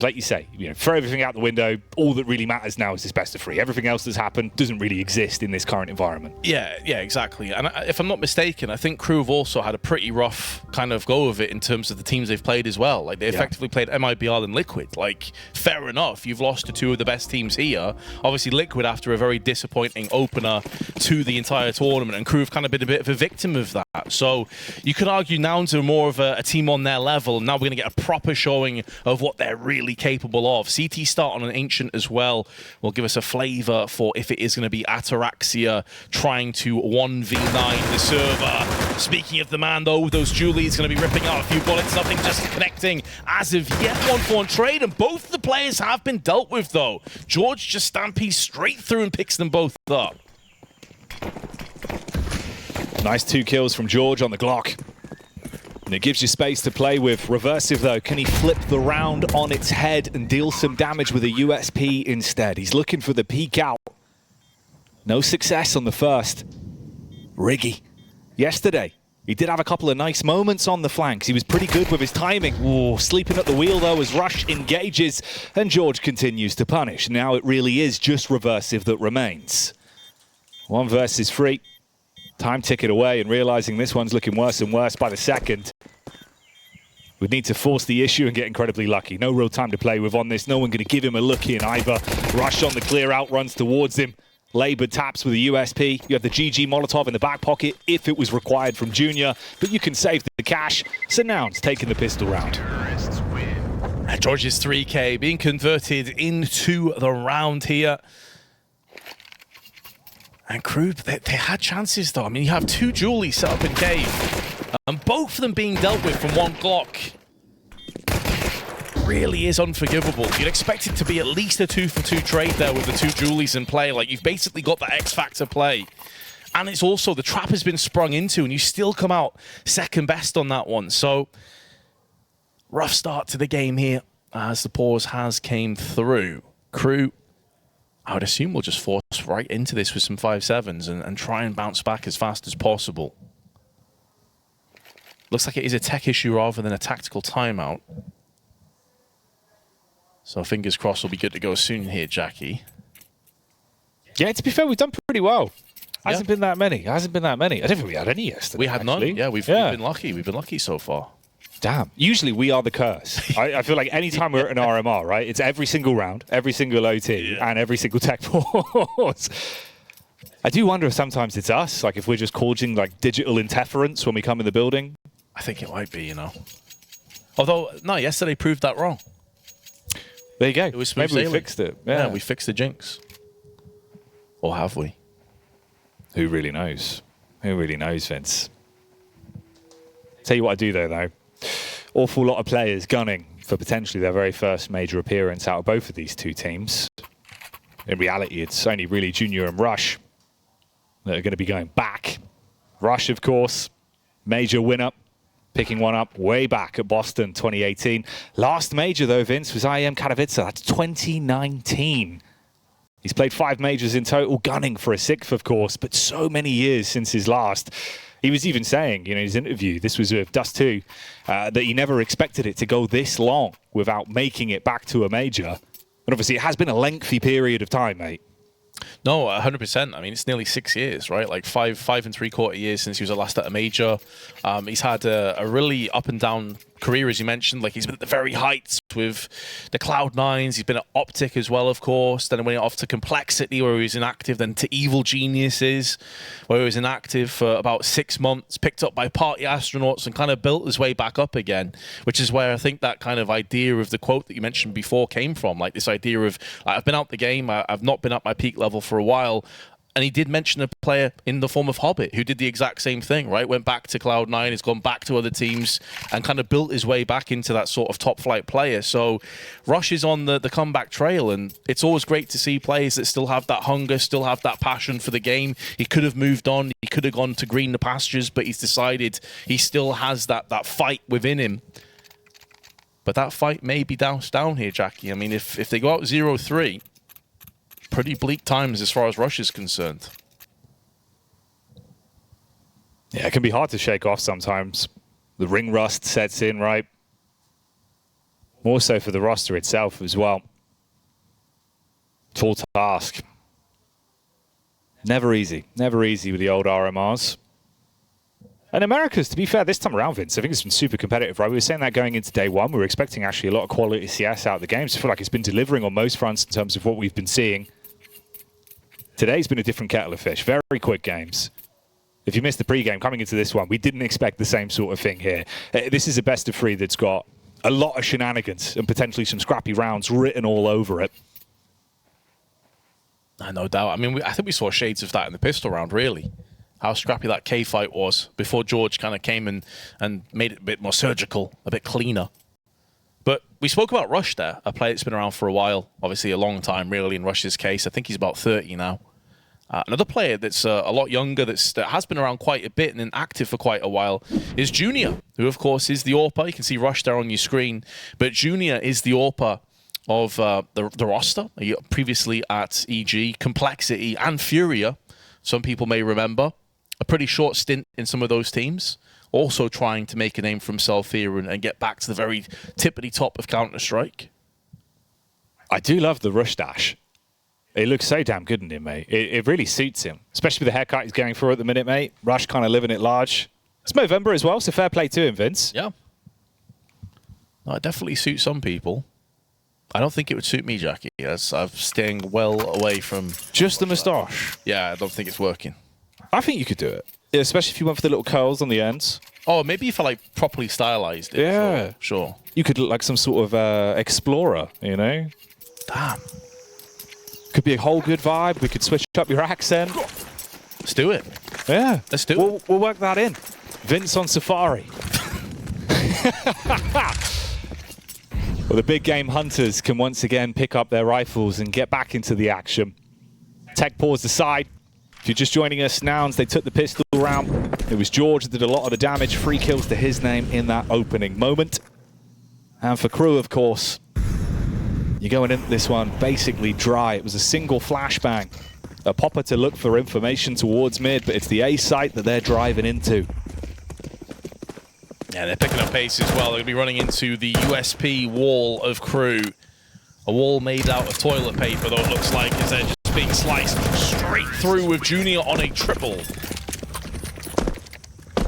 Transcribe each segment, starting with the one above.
like you say, throw everything out the window. All that really matters now is this best of 3. Everything else that's happened doesn't really exist in this current environment. Yeah, exactly. And if I'm not mistaken, I think KRÜ have also had a pretty rough kind of go of it in terms of the teams they've played as well. Like, they effectively played MIBR and Liquid. Like, fair enough, you've lost to 2 of the best teams here. Obviously, Liquid after a very disappointing opener to the entire tournament, and KRÜ have kind of been a bit of a victim of that. So you could argue Nouns are more of a team on their level, and now we're going to get a proper showing of what they're really capable of. CT start on an Ancient as well will give us a flavour for if it is going to be Ataraxia trying to 1v9 the server. Speaking of the man, though, those Julies going to be ripping out a few bullets, nothing just connecting as of yet. 1-4 trade, and both the players have been dealt with, though. Jeorge just stampedes straight through and picks them both up. Nice 2 kills from Jeorge on the Glock. And it gives you space to play with. Reversive, though, can he flip the round on its head and deal some damage with a USP instead? He's looking for the peek out. No success on the first. Riggy. Yesterday, he did have a couple of nice moments on the flanks. He was pretty good with his timing. Ooh, sleeping at the wheel, though, as Rush engages, and Jeorge continues to punish. Now it really is just Reversive that remains. 1 versus 3. Time ticket away, and realizing this one's looking worse and worse by the second. We'd need to force the issue and get incredibly lucky. No real time to play with on this. No one going to give him a look in either. Rush on the clear out, runs towards him. Labor taps with a USP. You have the GG Molotov in the back pocket if it was required from Junior, but you can save the cash. So Nouns taking the pistol round. Jeorge's 3K being converted into the round here. And KRÜ, they had chances, though. I mean, you have 2 Julies set up in cave, and both of them being dealt with from 1 Glock. Really is unforgivable. You'd expect it to be at least a 2-for-2 trade there with the 2 Julies in play. Like, you've basically got that X-Factor play. And it's also, the trap has been sprung into, and you still come out second best on that one. So, rough start to the game here as the pause has came through. KRÜ, I would assume we'll just force right into this with some 5-7s and try and bounce back as fast as possible. Looks like it is a tech issue rather than a tactical timeout. So fingers crossed we'll be good to go soon here, Jackie. Yeah, to be fair, we've done pretty well. Hasn't been that many. I don't think we had any yesterday. We had none. Yeah, we've been lucky. We've been lucky so far. Damn. Usually we are the curse. I feel like any time we're at an RMR, right, it's every single round, every single OT, and every single tech pause. I do wonder if sometimes it's us, like if we're just causing like digital interference when we come in the building. I think it might be, Although, no, yesterday proved that wrong. There you go. It was smooth Maybe sailing. we fixed it. Yeah, we fixed the jinx. Or have we? Who really knows? Who really knows, Vince? Tell you what I do, though. Awful lot of players gunning for potentially their very first major appearance out of both of these 2 teams. In reality, it's only really Junior and Rush that are going to be going back. Rush, of course, major winner, picking one up way back at Boston 2018. Last major, though, Vince, was IEM Katowice. That's 2019. He's played 5 majors in total, gunning for a 6th, of course, but so many years since his last. He was even saying, in his interview, this was with Dust 2, that he never expected it to go this long without making it back to a major. And obviously, it has been a lengthy period of time, mate. No, 100%. I mean, it's nearly 6 years, right? Like 5 3/4 years since he was last at a major. He's had a really up and down career, as you mentioned. Like, he's been at the very heights with the Cloud9s. He's been at Optic as well, of course. Then he went off to Complexity, where he was inactive. Then to Evil Geniuses, where he was inactive for about 6 months. Picked up by Party Astronauts and kind of built his way back up again, which is where I think that kind of idea of the quote that you mentioned before came from. Like, this idea of, I've been out the game, I've not been at my peak level for a while. And he did mention a player in the form of Hobbit who did the exact same thing, right? Went back to Cloud9, has gone back to other teams and kind of built his way back into that sort of top flight player. So Rush is on the comeback trail, and it's always great to see players that still have that hunger, still have that passion for the game. He could have moved on, he could have gone to green the pastures, but he's decided he still has that fight within him. But that fight may be doused down here, Jackie. I mean, if they go out 0-3, pretty bleak times as far as Rush is concerned. Yeah, it can be hard to shake off sometimes. The ring rust sets in, right? More so for the roster itself as well. Tall task. Never easy. Never easy with the old RMRs. And Americas, to be fair, this time around, Vince, I think it's been super competitive, right? We were saying that going into day one. We were expecting actually a lot of quality CS out of the games. I feel like it's been delivering on most fronts in terms of what we've been seeing. Today's been a different kettle of fish. Very quick games. If you missed the pre-game coming into this one, we didn't expect the same sort of thing here. This is a best of three that's got a lot of shenanigans and potentially some scrappy rounds written all over it. No doubt. I mean, I think we saw shades of that in the pistol round, really. How scrappy that K fight was before Jeorge kind of came and made it a bit more surgical, a bit cleaner. But we spoke about Rush there, a player that's been around for a while, obviously a long time, really, in Rush's case. I think he's about 30 now. Another player that's a lot younger that has been around quite a bit and active for quite a while is Junior, who, of course, is the AWPer. You can see Rush there on your screen. But Junior is the AWPer of the roster, previously at EG, Complexity, and FURIA. Some people may remember. A pretty short stint in some of those teams. Also trying to make a name for himself here and get back to the very tippity top of Counter-Strike. I do love the Rush dash. It looks so damn good in him, mate. It really suits him, especially with the haircut he's going for at the minute, mate. Rush kind of living it large. It's Movember as well, so fair play to him, Vince. Yeah. No, it definitely suits some people. I don't think it would suit me, Jackie, as I'm staying well away from... Just the moustache? Yeah, I don't think it's working. I think you could do it, especially if you went for the little curls on the ends. Oh, maybe if I like properly stylized it. Yeah. Sure. You could look like some sort of explorer, you know? Damn. Could be a whole good vibe. We could switch up your accent. Let's do it. Yeah. Let's do it. We'll work that in. Vince on Safari. Well, the big game hunters can once again pick up their rifles and get back into the action. Tech pause aside. If you're just joining us, Nouns, they took the pistol round. It was Jeorge that did a lot of the damage. 3 kills to his name in that opening moment. And for KRÜ, of course, you're going into this one basically dry. It was a single flashbang. A popper to look for information towards mid, but it's the A site that they're driving into. Yeah, they're picking up pace as well. They're going to be running into the USP wall of KRÜ. A wall made out of toilet paper, though it looks like, as they're just being sliced straight through with Junior on a triple.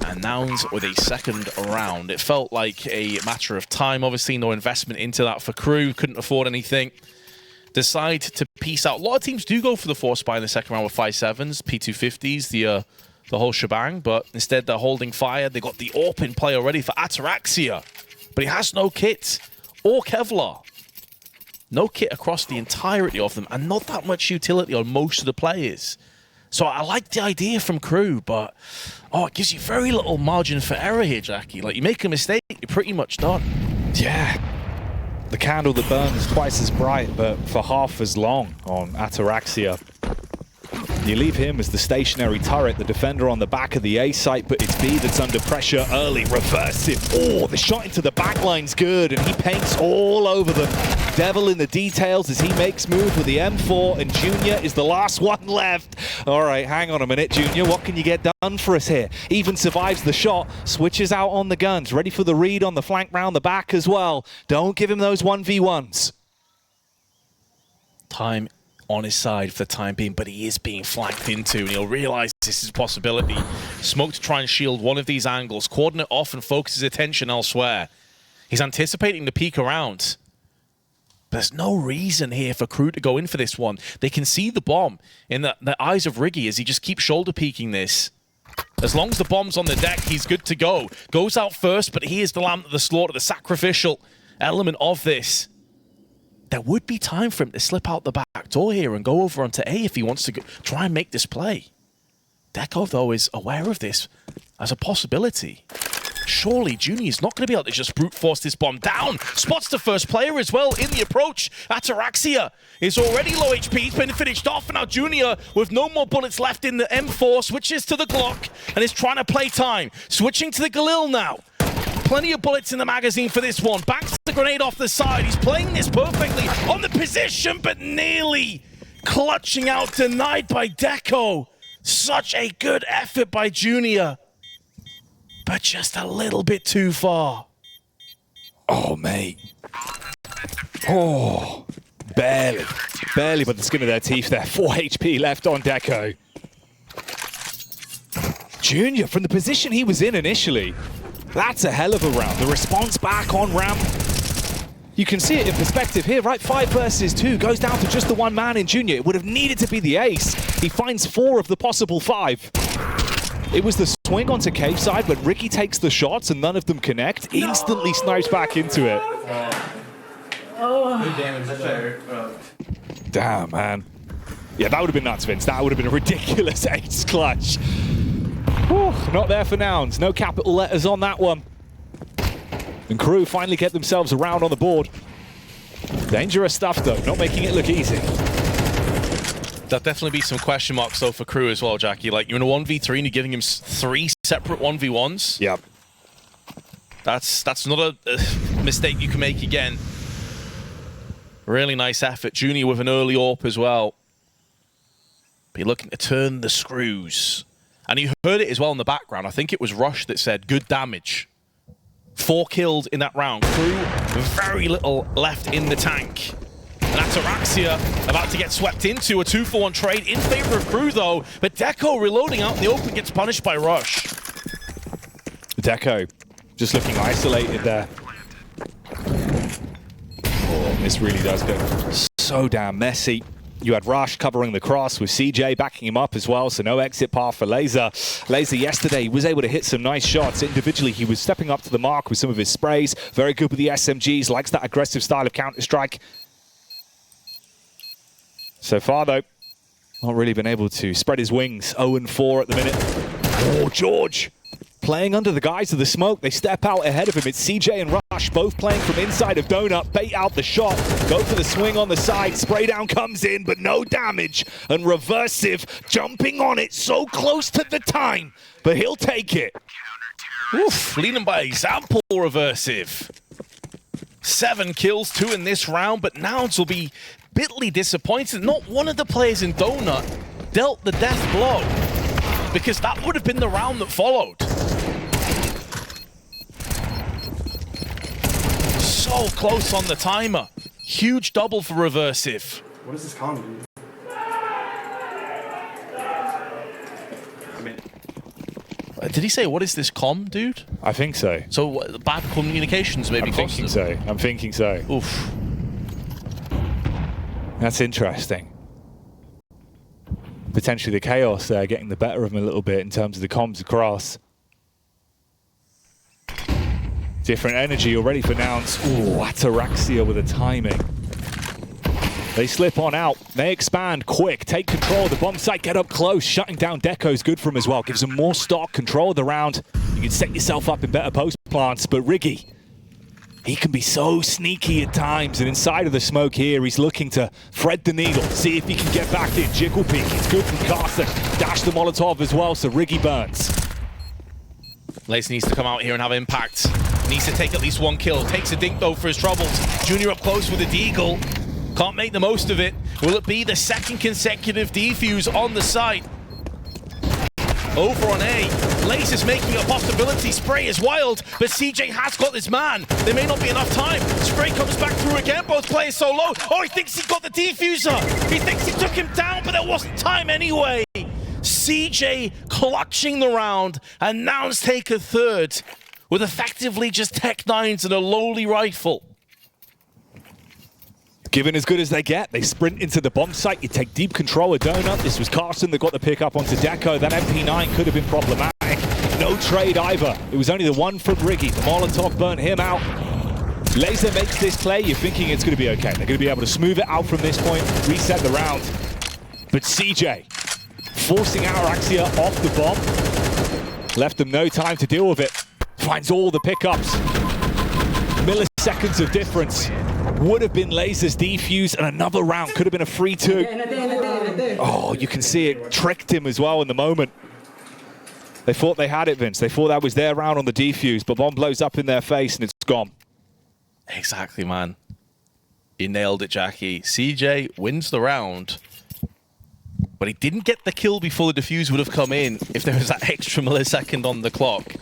And Nouns with a second round. It felt like a matter of time. Obviously, no investment into that for KRÜ. Couldn't afford anything. Decide to piece out. A lot of teams do go for the force buy in the second round with 5.7s, P250s, the whole shebang, but instead they're holding fire. They got the AWP in play already for Ataraxia, but he has no kit or Kevlar. No kit across the entirety of them, and not that much utility on most of the players. So I like the idea from KRÜ, but it gives you very little margin for error here, Jackie. Like, you make a mistake, you're pretty much done. Yeah. The candle that burns twice as bright, but for half as long on Ataraxia. You leave him as the stationary turret, the defender on the back of the A site, but it's B that's under pressure early. Reverse it. Oh, the shot into the backline's good, and he paints all over them. Devil in the details as he makes move with the M4, and Junior is the last one left. All right, hang on a minute, Junior. What can you get done for us here? Even survives the shot, switches out on the guns, ready for the read on the flank round the back as well. Don't give him those 1v1s. Time on his side for the time being, but he is being flanked into, and he'll realize this is a possibility. Smoke to try and shield one of these angles, coordinate off and focus his attention elsewhere. He's anticipating the peek around. There's no reason here for KRÜ to go in for this one. They can see the bomb in the eyes of Riggy as he just keeps shoulder peeking this. As long as the bomb's on the deck, he's good to go. Goes out first, but he is the lamb of the slaughter, the sacrificial element of this. There would be time for him to slip out the back door here and go over onto A if he wants to try and make this play. Deco, though, is aware of this as a possibility. Surely Junior's not going to be able to just brute force this bomb down. Spots the first player as well in the approach. Ataraxia is already low HP. He's been finished off. And now Junior, with no more bullets left in the M4, switches to the Glock and is trying to play time. Switching to the Galil now. Plenty of bullets in the magazine for this one. Backs the grenade off the side. He's playing this perfectly on the position, but nearly clutching out, denied by Deco. Such a good effort by Junior, but just a little bit too far. Oh, mate. Oh, barely. Barely by the skin of their teeth there. 4 HP left on Deco. Junior, from the position he was in initially, that's a hell of a round. The response back on ramp. You can see it in perspective here, right? 5 versus 2 goes down to just the one man in Junior. It would have needed to be the ace. He finds 4 of the possible 5. It was the swing onto cave side, but Ricky takes the shots and none of them connect. Instantly snipes back into it. Good damage there. Damn, man. Yeah, that would have been nuts, Vince. That would have been a ridiculous ace clutch. Whew, not there for Nouns. No capital letters on that one. And KRÜ finally get themselves a round on the board. Dangerous stuff, though. Not making it look easy. There'll definitely be some question marks, though, for KRÜ as well, Jackie. Like, you're in a 1v3 and you're giving him 3 separate 1v1s. Yep. That's not a mistake you can make again. Really nice effort. Junior with an early AWP as well. Be looking to turn the screws. And you heard it as well in the background. I think it was Rush that said, good damage. 4 killed in that round. KRÜ, very little left in the tank. And that's Araxia about to get swept into a 2-for-1 trade in favor of KRÜ, though. But Deco reloading out in the open gets punished by Rush. Deco just looking isolated there. Oh, this really does get so damn messy. You had Rush covering the cross with CJ backing him up as well, so no exit path for Laser. Laser yesterday was able to hit some nice shots. Individually, he was stepping up to the mark with some of his sprays. Very good with the SMGs, likes that aggressive style of Counter-Strike. So far, though, not really been able to spread his wings. 0-4 at the minute. Oh, Jeorge playing under the guise of the smoke. They step out ahead of him. It's CJ and Rush both playing from inside of Donut. Bait out the shot. Go for the swing on the side. Spray down comes in, but no damage. And Reversive jumping on it so close to the time, but he'll take it. Oof, leading by example, Reversive. 7 kills, 2 in this round, but Nouns will be bitterly disappointed. Not one of the players in Donut dealt the death blow, because that would have been the round that followed. So close on the timer. Huge double for Reversive. What is this combo? Did he say, what is this com, dude? I think so. So bad communications maybe. I'm thinking so. I'm thinking so. Oof. That's interesting. Potentially the chaos there getting the better of him a little bit in terms of the comms across. Different energy already for Nouns. Ooh, Ataraxia with the timing. They slip on out. They expand quick. Take control of the bomb site. Get up close. Shutting down Deco's good for him as well. Gives them more stock. Control of the round. You can set yourself up in better post plants. But Riggy, he can be so sneaky at times. And inside of the smoke here, he's looking to thread the needle. See if he can get back in. Jiggle peek. It's good from Carson. Dash the Molotov as well, so Riggy burns. Lace needs to come out here and have impact. Needs to take at least 1 kill. Takes a dink though for his troubles. Junior up close with a deagle. Can't make the most of it. Will it be the 2nd consecutive defuse on the site? Over on A. Lace is making a possibility. Spray is wild, but CJ has got this man. There may not be enough time. Spray comes back through again. Both players so low. Oh, he thinks he got the defuser. He thinks he took him down, but there wasn't time anyway. CJ clutching the round, and Nouns take a 3rd with effectively just Tech 9s and a lowly rifle. Given as good as they get, they sprint into the bomb site. You take deep control of Donut. This was Carson that got the pick up onto Deco. That MP9 could have been problematic. No trade either. It was only the one from Riggy. The Molotov burnt him out. Laser makes this play. You're thinking it's going to be okay. They're going to be able to smooth it out from this point, reset the round. But CJ, forcing Araxia off the bomb, left them no time to deal with it. Finds all the pickups. Milliseconds of difference. Would have been Laser's defuse, and another round could have been a 3-2. Oh, you can see it tricked him as well in the moment. They thought they had it, Vince. They thought that was their round on the defuse, but bomb blows up in their face and it's gone. Exactly, man. You nailed it, Jackie. CJ wins the round, but he didn't get the kill before the defuse would have come in if there was that extra millisecond on the clock.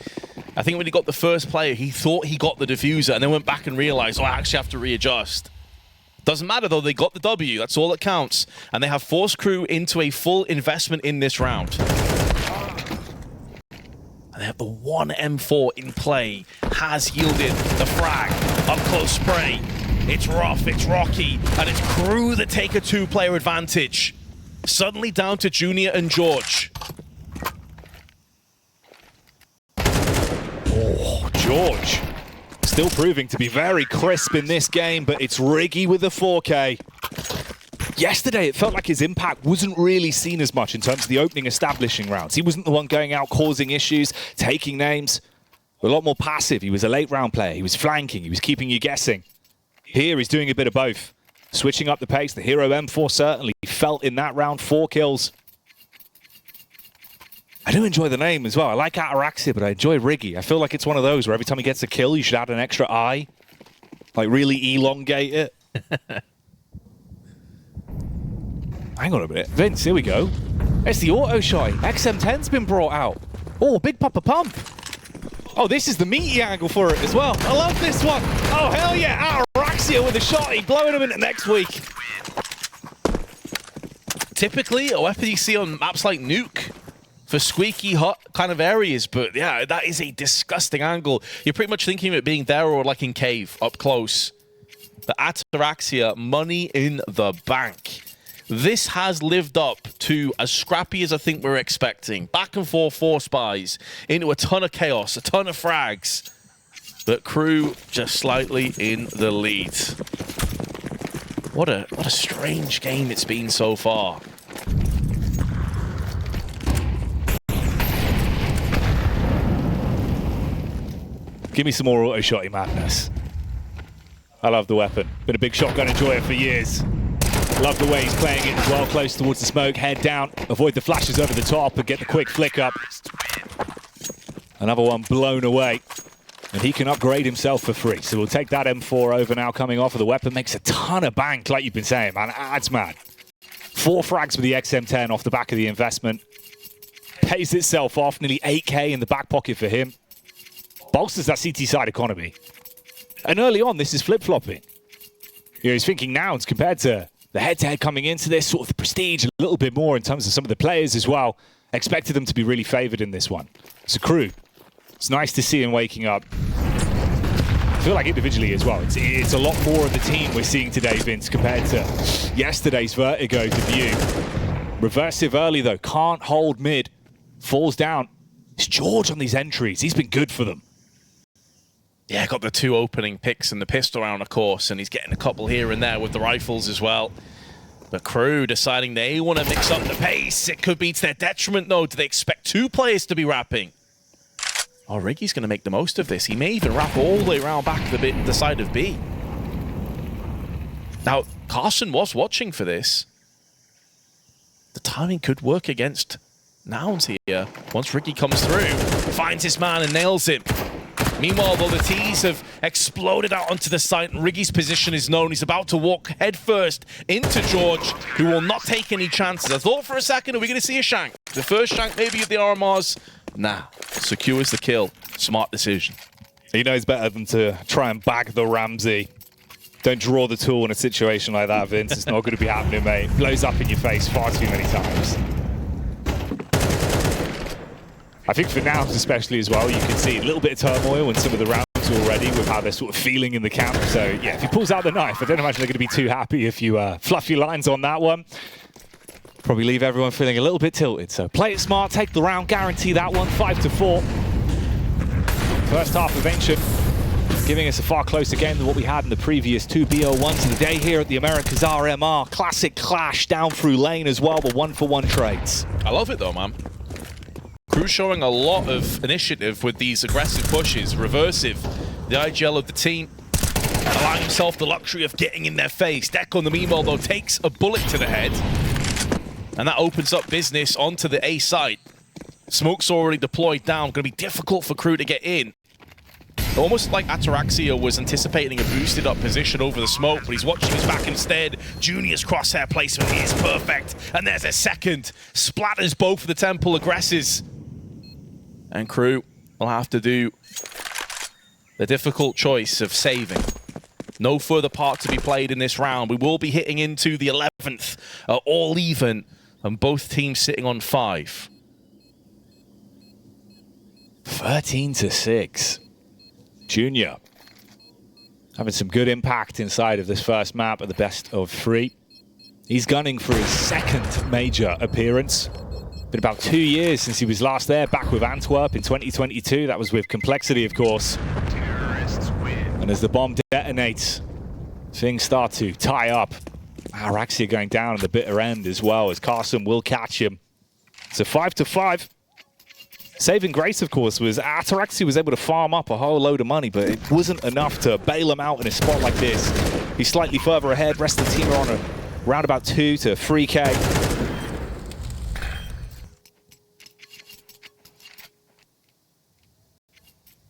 I think when he got the first player, he thought he got the diffuser and then went back and realized, oh, I actually have to readjust. Doesn't matter though, they got the W, that's all that counts. And they have forced KRÜ into a full investment in this round. And they have the one M4 in play, has yielded the frag, up close spray. It's rough, it's rocky, and it's KRÜ that take a two-player advantage. Suddenly down to Junior and Jeorge. Oh, Jeorge. Still proving to be very crisp in this game, but it's Riggy with the 4K. Yesterday, it felt like his impact wasn't really seen as much in terms of the opening establishing rounds. He wasn't the one going out causing issues, taking names. A lot more passive. He was a late round player. He was flanking. He was keeping you guessing. Here, he's doing a bit of both. Switching up the pace. The Hero M4 certainly felt in that round 4 kills. I do enjoy the name as well. I like Ataraxia, but I enjoy Riggy. I feel like it's one of those where every time he gets a kill, you should add an extra I. Like, really elongate it. Hang on a minute. Vince, here we go. It's the auto shot. XM10's been brought out. Oh, Big Papa Pump. Oh, this is the meaty angle for it as well. I love this one. Oh, hell yeah. Ataraxia with a shotty, blowing him into next week. Typically, a weapon you see on maps like Nuke for squeaky hot kind of areas, but yeah, that is a disgusting angle. You're pretty much thinking of it being there or like in cave, up close. The Ataraxia, money in the bank. This has lived up to as scrappy as I think we're expecting. Back and forth 4 spies into a ton of chaos, a ton of frags. But KRÜ just slightly in the lead. What a strange game it's been so far. Give me some more auto shotty madness. I love the weapon. Been a big shotgun enjoyer for years. Love the way he's playing it as well, close towards the smoke, head down, avoid the flashes over the top and get the quick flick up. Another one blown away. And he can upgrade himself for free. So we'll take that M4 over now coming off of the weapon. Makes a ton of bank, like you've been saying, man. That's mad. 4 frags with the XM10 off the back of the investment. Pays itself off, nearly 8K in the back pocket for him. Bolsters that CT side economy. And early on, this is flip-flopping. You know, he's thinking Nouns compared to the head-to-head coming into this, sort of the prestige a little bit more in terms of some of the players as well. Expected them to be really favored in this one. So KRÜ, it's nice to see him waking up. I feel like individually as well, it's a lot more of the team we're seeing today, Vince, compared to yesterday's Vertigo debut. Reversive early though, can't hold mid, falls down. It's Jeorge on these entries, he's been good for them. Yeah, got the 2 opening picks and the pistol round, of course, and he's getting a couple here and there with the rifles as well. But KRÜ deciding they want to mix up the pace. It could be to their detriment, though. Do they expect 2 players to be rapping? Oh, Riggy's going to make the most of this. He may even wrap all the way around back the side of B. Now, Carson was watching for this. The timing could work against Nouns here. Once Riggy comes through, finds his man and nails him. Meanwhile, though, the T's have exploded out onto the site, and Riggy's position is known. He's about to walk headfirst into Jeorge, who will not take any chances. I thought for a second, are we going to see a shank? The first shank maybe of the RMRs? Nah, secures the kill. Smart decision. He knows better than to try and bag the Ramsey. Don't draw the tool in a situation like that, Vince. It's not going to be happening, mate. Blows up in your face far too many times. I think for Nouns especially as well, you can see a little bit of turmoil in some of the rounds already with how they're sort of feeling in the camp. So yeah, if he pulls out the knife, I don't imagine they're going to be too happy if you fluff your lines on that one. Probably leave everyone feeling a little bit tilted. So play it smart, take the round, guarantee that one, 5-4. First half of Ancient giving us a far closer game than what we had in the previous 2 BO1s of the day here at the Americas RMR. Classic clash down through lane as well, but 1-for-1 trades. I love it though, man. KRÜ showing a lot of initiative with these aggressive pushes. Reversive, the IGL of the team, allowing himself the luxury of getting in their face. Deck on the meanwhile, though, takes a bullet to the head. And that opens up business onto the A site. Smoke's already deployed down. Going to be difficult for KRÜ to get in. Almost like Ataraxia was anticipating a boosted up position over the smoke, but he's watching his back instead. Junior's crosshair placement is perfect. And there's a second. Splatters both of the temple aggresses. And KRÜ will have to do the difficult choice of saving. No further part to be played in this round. We will be hitting into the 11th, all even, and both teams sitting on 5. 13-6. Junior having some good impact inside of this first map at the best of 3. He's gunning for his 2nd major appearance. Been about 2 years since he was last there, back with Antwerp in 2022. That was with Complexity, of course. And as the bomb detonates, things start to tie up. Araxia going down at the bitter end as well, as Carson will catch him. So 5-5. Saving grace, of course, was Ataraxia was able to farm up a whole load of money, but it wasn't enough to bail him out in a spot like this. He's slightly further ahead. Rest of the team are on a round about 2 to 3K.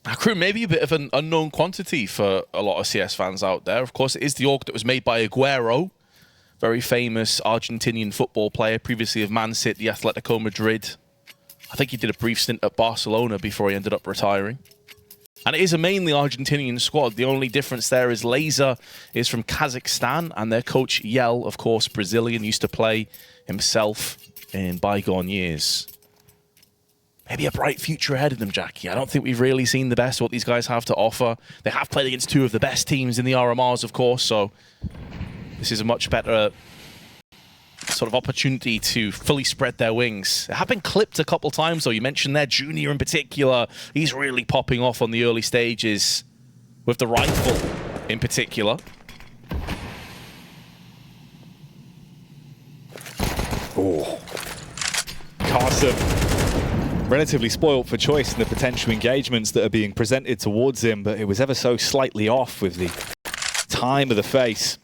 KRÜ may be a bit of an unknown quantity for a lot of CS fans out there. Of course, it is the org that was made by Agüero, very famous Argentinian football player, previously of Man City, Atletico Madrid. I think he did a brief stint at Barcelona before he ended up retiring. And it is a mainly Argentinian squad. The only difference there is Laser is from Kazakhstan, and their coach Yel, of course, Brazilian, used to play himself in bygone years. Maybe a bright future ahead of them, Jackie. I don't think we've really seen the best of what these guys have to offer. They have played against 2 of the best teams in the RMRs, of course, so this is a much better sort of opportunity to fully spread their wings. They have been clipped a couple times, though. You mentioned their Junior in particular. He's really popping off on the early stages with the rifle in particular. Oh. Carson, relatively spoilt for choice in the potential engagements that are being presented towards him, but it was ever so slightly off with the time of the face.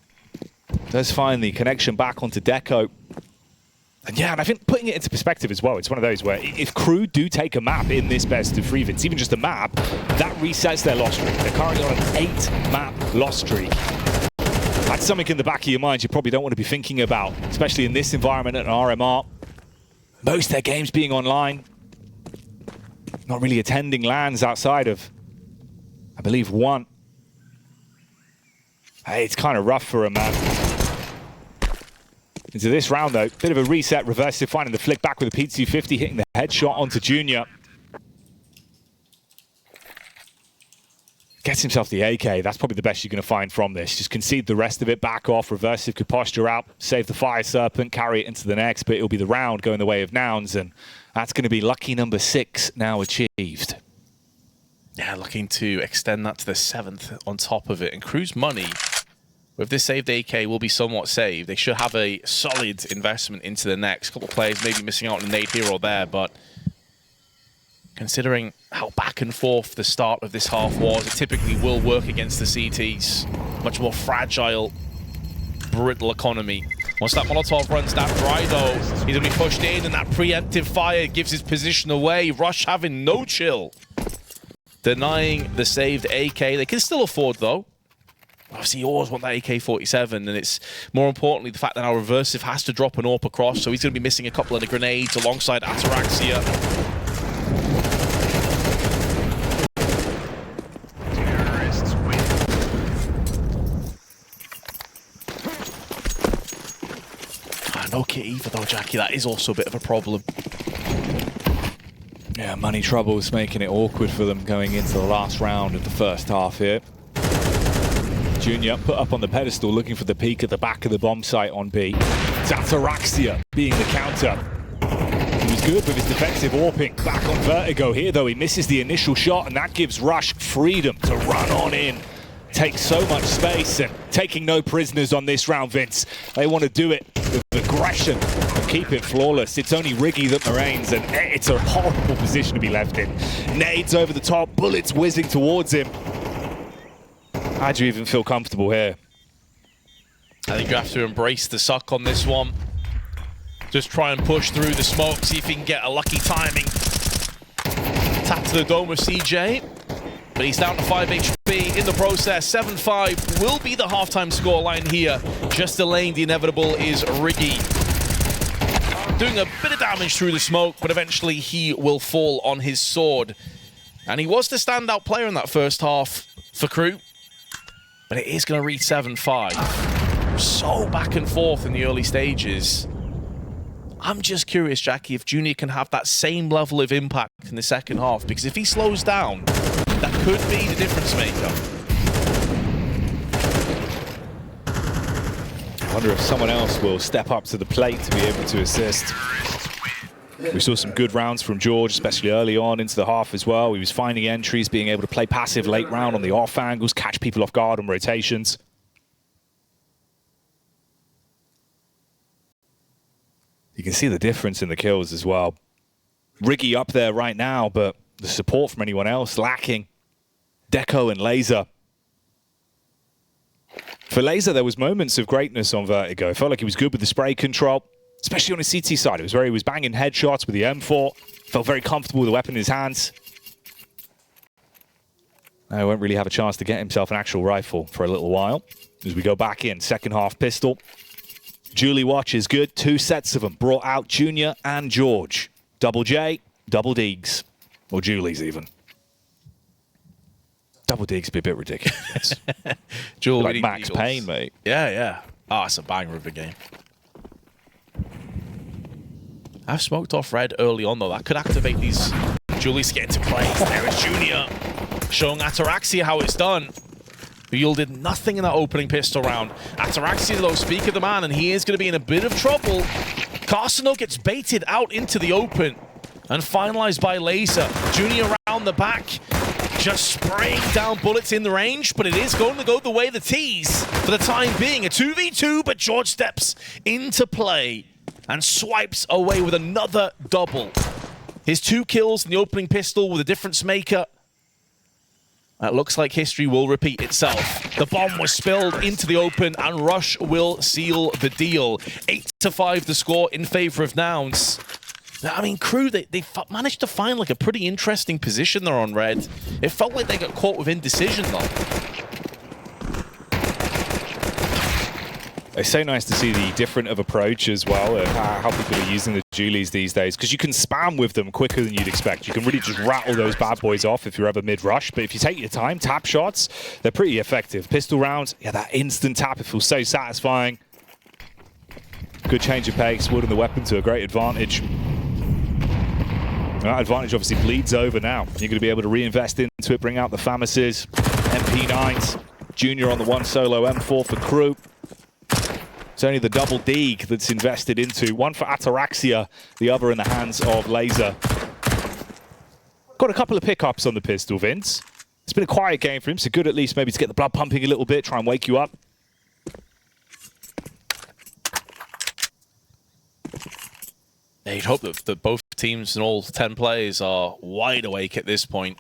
Does find the connection back onto Deco. And yeah, and I think putting it into perspective as well, it's one of those where if KRÜ do take a map in this best of 3, it's even just a map, that resets their loss streak. They're currently on an 8-map loss streak. That's something in the back of your mind you probably don't want to be thinking about, especially in this environment at an RMR. Most of their games being online. Not really attending LANs outside of, I believe, 1. Hey, it's kind of rough for him, man. Into this round, though, bit of a reset, reversive, finding the flick back with a P250, hitting the headshot onto Junior. Gets himself the AK. That's probably the best you're going to find from this. Just concede the rest of it, back off. Reversive could posture out, save the Fire Serpent, carry it into the next, but it'll be the round going the way of Nouns, and that's going to be lucky number 6 now achieved. Yeah, looking to extend that to the 7th on top of it. And KRÜ's money, with this saved AK, will be somewhat saved. They should have a solid investment into the next. Couple of players maybe missing out on a nade here or there, but considering how back and forth the start of this half was, it typically will work against the CTs. Much more fragile, brittle economy. Once that Molotov runs that dry, though, he's going to be pushed in, and that preemptive fire gives his position away. Rush having no chill, denying the saved AK. They can still afford, though. Obviously, you always want that AK-47, and it's more importantly the fact that our Reversive has to drop an AWP across, so he's going to be missing a couple of the grenades alongside Ataraxia. No kit either, though, Jackie. That is also a bit of a problem. Yeah, money troubles making it awkward for them going into the last round of the first half here. Junior put up on the pedestal, looking for the peak at the back of the bomb site on B. Ataraxia being the counter. He was good with his defensive warping back on Vertigo. Here, though, he misses the initial shot, and that gives Rush freedom to run on in. Takes so much space, and taking no prisoners on this round, Vince. They want to do it with aggression and keep it flawless. It's only Riggy that moraines, and it's a horrible position to be left in. Nades over the top, bullets whizzing towards him. How do you even feel comfortable here? I think you have to embrace the suck on this one. Just try and push through the smoke, see if you can get a lucky timing. Tap to the dome of CJ, but he's down to 5 HP in the process. 7-5 will be the halftime scoreline here. Just delaying the inevitable is Riggy. Doing a bit of damage through the smoke, but eventually he will fall on his sword. And he was the standout player in that first half for KRÜ. but it is going to reach 7-5. So back and forth in the early stages. I'm just curious, Jackie, if Junior can have that same level of impact in the second half, because if he slows down, that could be the difference maker. I wonder if someone else will step up to the plate to be able to assist. We saw some good rounds from Jeorge, especially early on into the half as well. He was finding entries, being able to play passive late round on the off angles, catch people off guard on rotations. You can see the difference in the kills as well. Riggy up there right now, but the support from anyone else lacking. Deco and Laser. For Laser, there was moments of greatness on Vertigo. It felt like he was good with the spray control, especially on his CT side. It was he was banging headshots with the M4. Felt very comfortable with the weapon in his hands. Now he won't really have a chance to get himself an actual rifle for a little while. As we go back in, second half pistol. Julie Watch is good. 2 sets of them brought out Junior and Jeorge. Double J, double Deegs. Or Julie's even. Double Deegs be a bit ridiculous. Julie like Max Payne, mate. Yeah, yeah. Oh, it's a banger of a game. I've smoked off red early on, though. That could activate these. Julie's getting to play. There is Junior showing Ataraxia how it's done. Who yielded nothing in that opening pistol round. Ataraxia, though, speak of the man, and he is going to be in a bit of trouble. Carcino gets baited out into the open and finalized by Laser. Junior around the back, just spraying down bullets in the range, but it is going to go the way of the T's for the time being. A 2v2, but Jeorge steps into play and swipes away with another double. His 2 kills in the opening pistol with a difference maker. It looks like history will repeat itself. The bomb was spilled into the open, and Rush will seal the deal. 8-5 the score in favor of Nouns. I mean, KRÜ, they managed to find like a pretty interesting position there on red. It felt like they got caught with indecision, though. It's so nice to see the different of approach as well, how people are using the Julies these days, because you can spam with them quicker than you'd expect. You can really just rattle those bad boys off if you're ever mid-rush, but if you take your time, tap shots, they're pretty effective. Pistol rounds, yeah, that instant tap, it feels so satisfying. Good change of pace, wielding the weapon to a great advantage. That advantage obviously bleeds over now. You're going to be able to reinvest into it, bring out the Famases, MP9s, Junior on the 1 solo M4 for KRÜ. It's only the double Deeg that's invested into. One for Ataraxia, the other in the hands of Laser. Got a couple of pickups on the pistol, Vince. It's been a quiet game for him, so good at least maybe to get the blood pumping a little bit, try and wake you up. You'd hope that both teams and all 10 players are wide awake at this point.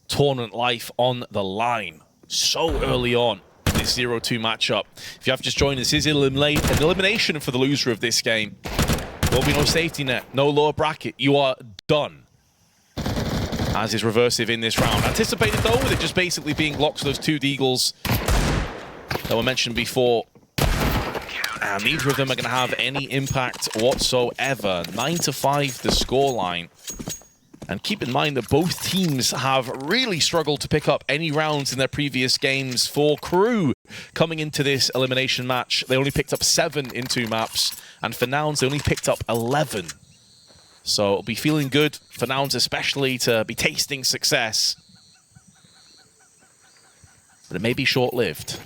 Tournament life on the line. So early on. This 0-2 matchup. If you have just joined us, this is an elimination for the loser of this game. There will be no safety net, no lower bracket. You are done. As is Reversive in this round. Anticipated though, with it just basically being locked to those 2 Deagles that were mentioned before. And neither of them are going to have any impact whatsoever. 9-5 the scoreline. And keep in mind that both teams have really struggled to pick up any rounds in their previous games. For KRÜ, coming into this elimination match, they only picked up 7 in 2 maps. And for Nouns, they only picked up 11. So it'll be feeling good for Nouns especially to be tasting success. But it may be short-lived.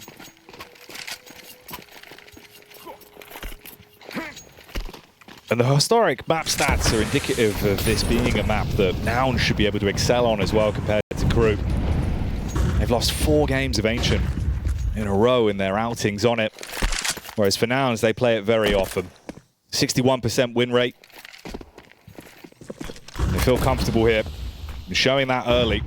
And the historic map stats are indicative of this being a map that Nouns should be able to excel on as well compared to KRÜ. They've lost 4 games of Ancient in a row in their outings on it. Whereas for Nouns, they play it very often. 61% win rate. They feel comfortable here. They're showing that early.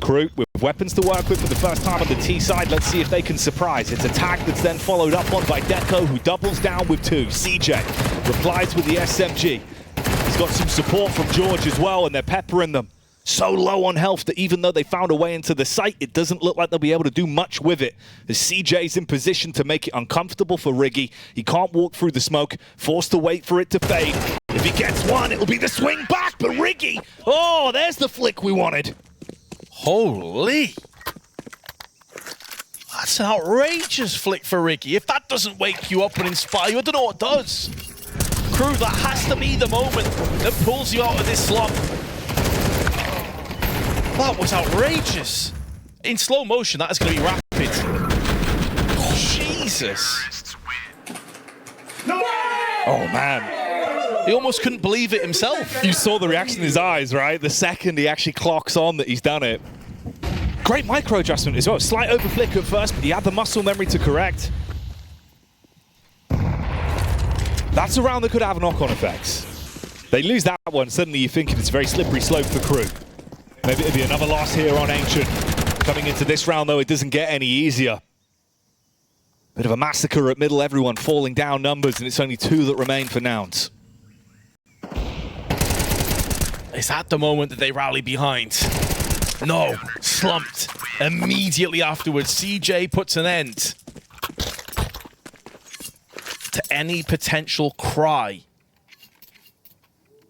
KRÜ with weapons to work with for the first time on the T side. Let's see if they can surprise. It's a tag that's then followed up on by Deco, who doubles down with 2. CJ replies with the SMG. He's got some support from Jeorge as well, and they're peppering them. So low on health that even though they found a way into the site, it doesn't look like they'll be able to do much with it. As CJ's in position to make it uncomfortable for Riggy. He can't walk through the smoke, forced to wait for it to fade. If he gets one, it'll be the swing back, but Riggy, oh, there's the flick we wanted. Holy! That's an outrageous flick for Ricky. If that doesn't wake you up and inspire you, I don't know what does. KRÜ, that has to be the moment that pulls you out of this slump. That was outrageous. In slow motion, that is going to be rapid. Jesus. Oh, man. He almost couldn't believe it himself. You saw the reaction in his eyes, right? The second he actually clocks on that he's done it. Great micro adjustment as well. Slight overflick at first, but he had the muscle memory to correct. That's a round that could have knock-on effects. They lose that one, suddenly you're thinking it's a very slippery slope for KRÜ. Maybe it'll be another loss here on Ancient. Coming into this round, though, it doesn't get any easier. Bit of a massacre at middle, everyone falling down numbers, and it's only 2 that remain for Nouns. Is that the moment that they rally behind? No, slumped immediately afterwards. CJ puts an end to any potential cry.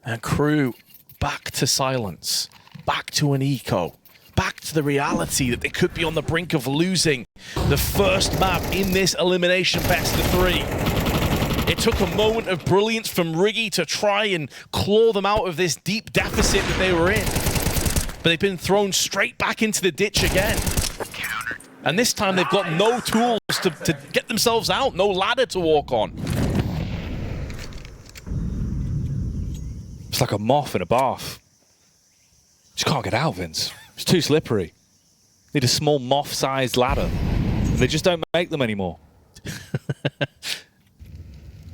And KRÜ back to silence, back to an eco, back to the reality that they could be on the brink of losing the first map in this elimination best of 3. It took a moment of brilliance from Riggy to try and claw them out of this deep deficit that they were in. But they've been thrown straight back into the ditch again. And this time they've got no tools to get themselves out, no ladder to walk on. It's like a moth in a bath. Just can't get out, Vince. It's too slippery. Need a small moth-sized ladder. They just don't make them anymore.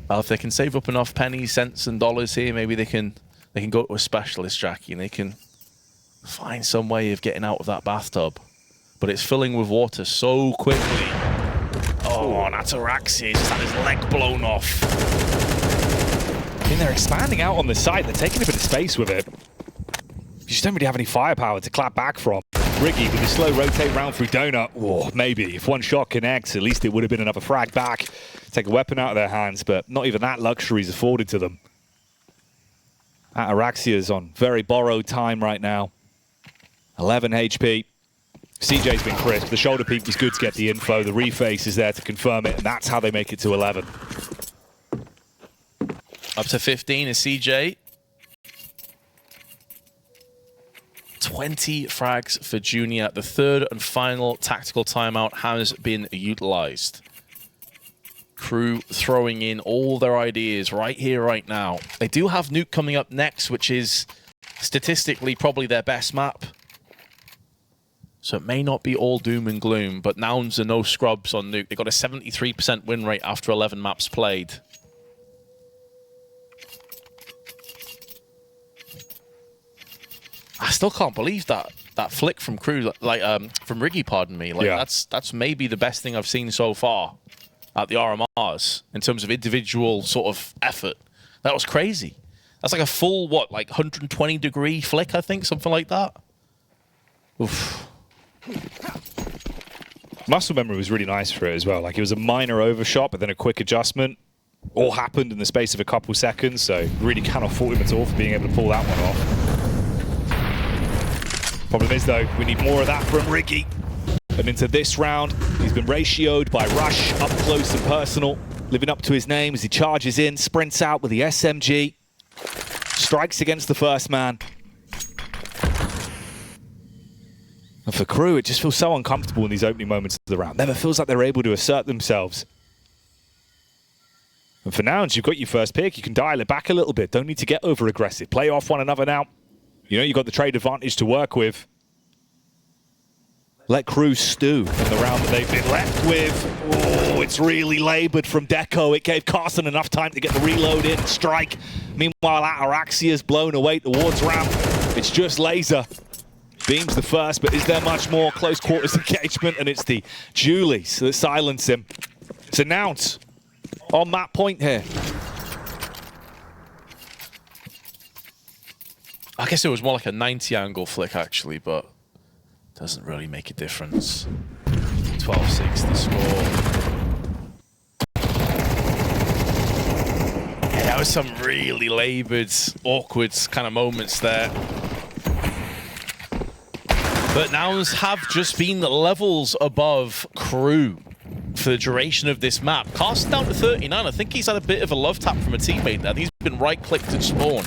Well, if they can save up enough pennies, cents, and dollars here, maybe they can go to a specialist, Jackie, and they can find some way of getting out of that bathtub. But it's filling with water so quickly. Oh, that's Araxi. Just had his leg blown off. I mean, they're expanding out on the side. They're taking a bit of space with it. You just don't really have any firepower to clap back from. Riggy with a slow rotate round through Donut. Oh, maybe. If one shot connects, at least it would have been another frag back. Take a weapon out of their hands, but not even that luxury is afforded to them. Ataraxia's on very borrowed time right now. 11 HP. CJ's been crisp. The shoulder peek was good to get the info. The reface is there to confirm it, and that's how they make it to 11. Up to 15 is CJ. 20 frags for Junior. The third and final tactical timeout has been utilized. KRÜ throwing in all their ideas right here, right now. They do have Nuke coming up next, which is statistically probably their best map. So it may not be all doom and gloom, but Nouns are no scrubs on Nuke. They got a 73% win rate after 11 maps played. I still can't believe that flick from KRÜ, from Riggy, pardon me. Like, yeah. That's maybe the best thing I've seen so far at the RMRs in terms of individual sort of effort. That was crazy. That's like a full, what, like 120-degree flick, I think, something like that. Oof. Muscle memory was really nice for it as well. Like, it was a minor overshot, but then a quick adjustment. All happened in the space of a couple seconds, so really cannot fault him at all for being able to pull that one off. Problem is, though, we need more of that from Riggy. And into this round, he's been ratioed by Rush, up close and personal, living up to his name as he charges in, sprints out with the SMG, strikes against the first man. And for KRÜ, it just feels so uncomfortable in these opening moments of the round. Never feels like they're able to assert themselves. And for Nouns, you've got your first pick. You can dial it back a little bit. Don't need to get over-aggressive. Play off one another now. You know, you've got the trade advantage to work with. Let KRÜ stew in the round that they've been left with. Oh, it's really labored from Deco. It gave Carson enough time to get the reload in, strike. Meanwhile, Ataraxia's blown away towards ramp. It's just laser. Beams the first, but is there much more close quarters engagement? And it's the Julies that silence him. So Nouns on map point here. I guess it was more like a 90 angle flick, actually, but doesn't really make a difference. 12-6 the score. Yeah, that was some really labored, awkward kind of moments there. But Nouns have just been levels above KRÜ for the duration of this map. Carson down to 39. I think he's had a bit of a love tap from a teammate there. He's been right-clicked to spawn.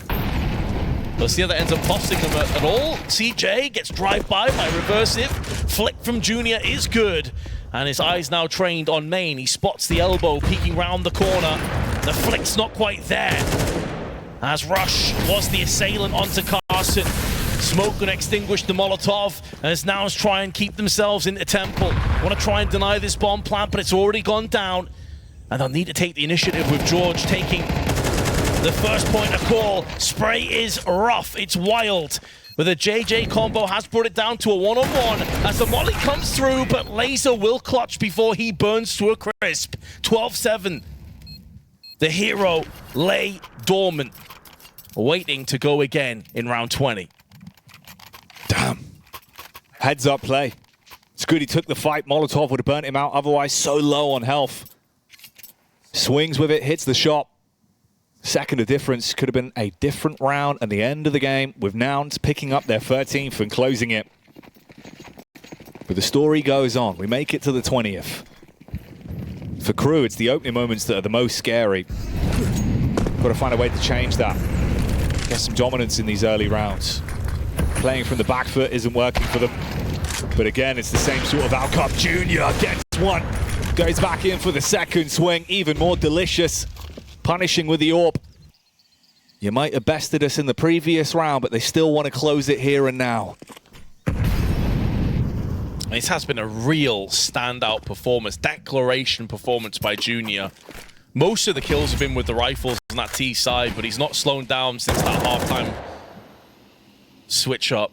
Let's see how that ends up costing him at all. CJ gets drive-by reversive. Flick from Junior is good. And his eyes now trained on main. He spots the elbow peeking round the corner. The flick's not quite there. As Rush was the assailant onto Carson. Smoke can extinguish the Molotov, as Nouns try and keep themselves in the temple. Want to try and deny this bomb plant, but it's already gone down. And they'll need to take the initiative with Jeorge taking the first point of call. Spray is rough, it's wild. But the JJ combo has brought it down to a one-on-one as the molly comes through, but Laser will clutch before he burns to a crisp. 12-7. The hero lay dormant, waiting to go again in round 20. Damn. Heads up play. It's good he took the fight. Molotov would have burnt him out, otherwise so low on health. Swings with it, hits the shot. Second of difference, could have been a different round at the end of the game, with Nouns picking up their 13th and closing it. But the story goes on. We make it to the 20th. For KRÜ, it's the opening moments that are the most scary. Got to find a way to change that. Get some dominance in these early rounds. Playing from the back foot isn't working for them. But again, it's the same sort of outcome. Junior gets one. Goes back in for the second swing. Even more delicious. Punishing with the AWP. You might have bested us in the previous round, but they still want to close it here and now. This has been a real standout performance, declaration performance by Junior. Most of the kills have been with the rifles on that T side, but he's not slowed down since that halftime switch up.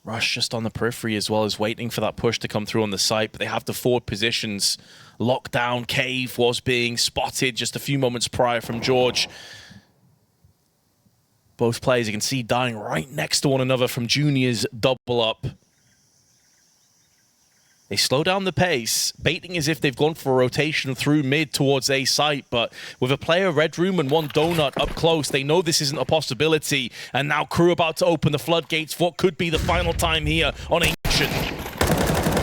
Rush just on the periphery as well, as waiting for that push to come through on the site, but they have the forward positions locked down. Cave was being spotted just a few moments prior from Jeorge. Both players you can see dying right next to one another from Junior's double up. They slow down the pace, baiting as if they've gone for a rotation through mid towards A site, but with a player Red Room and one Donut up close, they know this isn't a possibility. And now KRÜ about to open the floodgates for what could be the final time here on Ancient.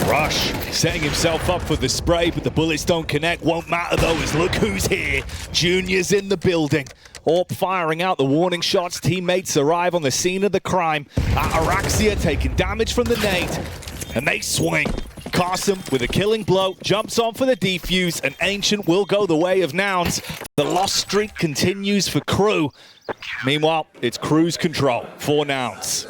Rush setting himself up for the spray, but the bullets don't connect. Won't matter though, as look who's here. Junior's in the building. AWP firing out the warning shots. Teammates arrive on the scene of the crime. Ataraxia taking damage from the nade, and they swing. Carson with a killing blow, jumps on for the defuse, and Ancient will go the way of Nouns. The lost streak continues for KRÜ. Meanwhile, it's KRÜ's control for Nouns.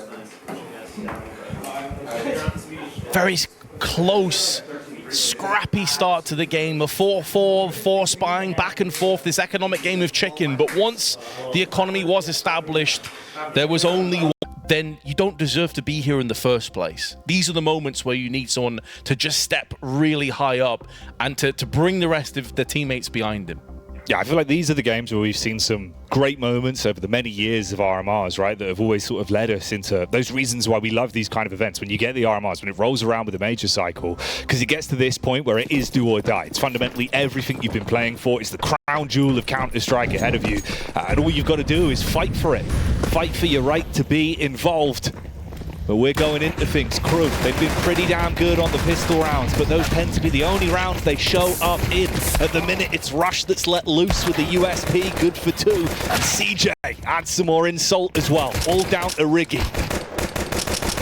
Very close, scrappy start to the game. A 4-4, 4 spying back and forth, this economic game of chicken. But once the economy was established, there was only one. Then you don't deserve to be here in the first place. These are the moments where you need someone to just step really high up and to bring the rest of the teammates behind him. Yeah, I feel like these are the games where we've seen some great moments over the many years of RMRs, right, that have always sort of led us into those reasons why we love these kind of events. When you get the RMRs, when it rolls around with the major cycle, because it gets to this point where it is do or die. It's fundamentally everything you've been playing for. It's the crown jewel of Counter-Strike ahead of you. And all you've got to do is fight for it. Fight for your right to be involved. But we're going into things. KRÜ, they've been pretty damn good on the pistol rounds, but those tend to be the only rounds they show up in. At the minute, it's Rush that's let loose with the USP, good for 2. And CJ adds some more insult as well, all down to Riggy.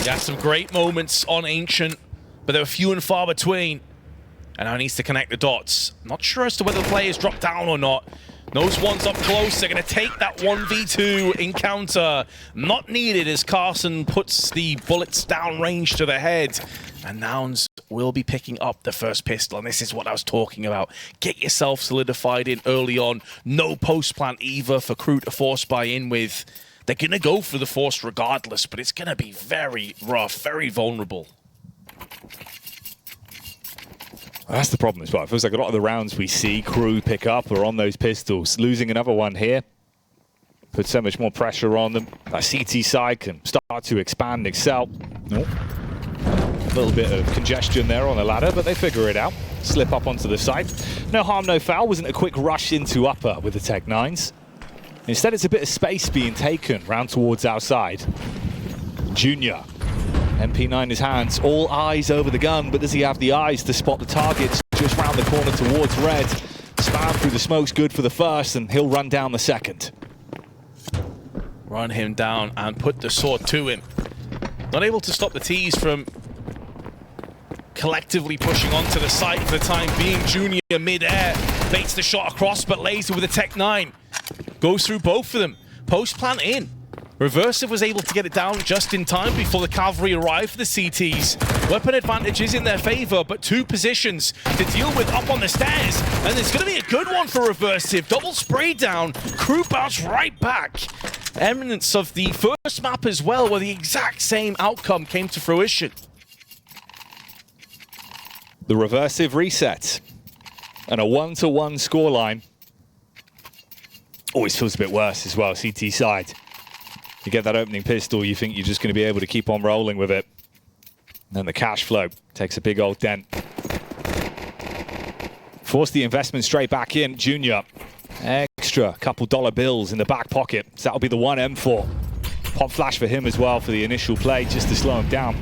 Yeah, some great moments on Ancient, but they were few and far between. And now he needs to connect the dots. Not sure as to whether the players drop down or not. Those ones up close, they're going to take that 1v2 encounter. Not needed as Carson puts the bullets down range to the head. And Nouns will be picking up the first pistol. And this is what I was talking about. Get yourself solidified in early on. No post plant either for KRÜ to force buy in with. They're going to go for the force regardless, but it's going to be very rough, very vulnerable. Well, that's the problem as well. It feels like a lot of the rounds we see KRÜ pick up are on those pistols. Losing another one here puts so much more pressure on them. That CT side can start to expand, excel. Oh. A little bit of congestion there on the ladder, but they figure it out. Slip up onto the side. No harm, no foul. Wasn't a quick rush into upper with the Tech 9s. Instead, it's a bit of space being taken round towards outside. Junior. MP9 in his hands, all eyes over the gun, but does he have the eyes to spot the targets just round the corner towards red? Spam through the smoke's good for the first, and he'll run down the second. Run him down and put the sword to him. Not able to stop the T's from collectively pushing onto the site for the time being. Junior mid-air, baits the shot across, but Laser with a Tech 9. Goes through both of them. Post plant in. Reversive was able to get it down just in time before the cavalry arrived for the CTs. Weapon advantage is in their favor, but 2 positions to deal with up on the stairs. And it's going to be a good one for Reversive. Double spray down. KRÜ bounce right back. Eminence of the first map as well, where the exact same outcome came to fruition. The Reversive reset. And a 1-to-1 scoreline. Always feels a bit worse as well, CT side. You get that opening pistol, you think you're just going to be able to keep on rolling with it. And then the cash flow takes a big old dent. Force the investment straight back in. Junior, extra couple dollar bills in the back pocket. So that'll be the 1 M4. Pop flash for him as well for the initial play, just to slow him down.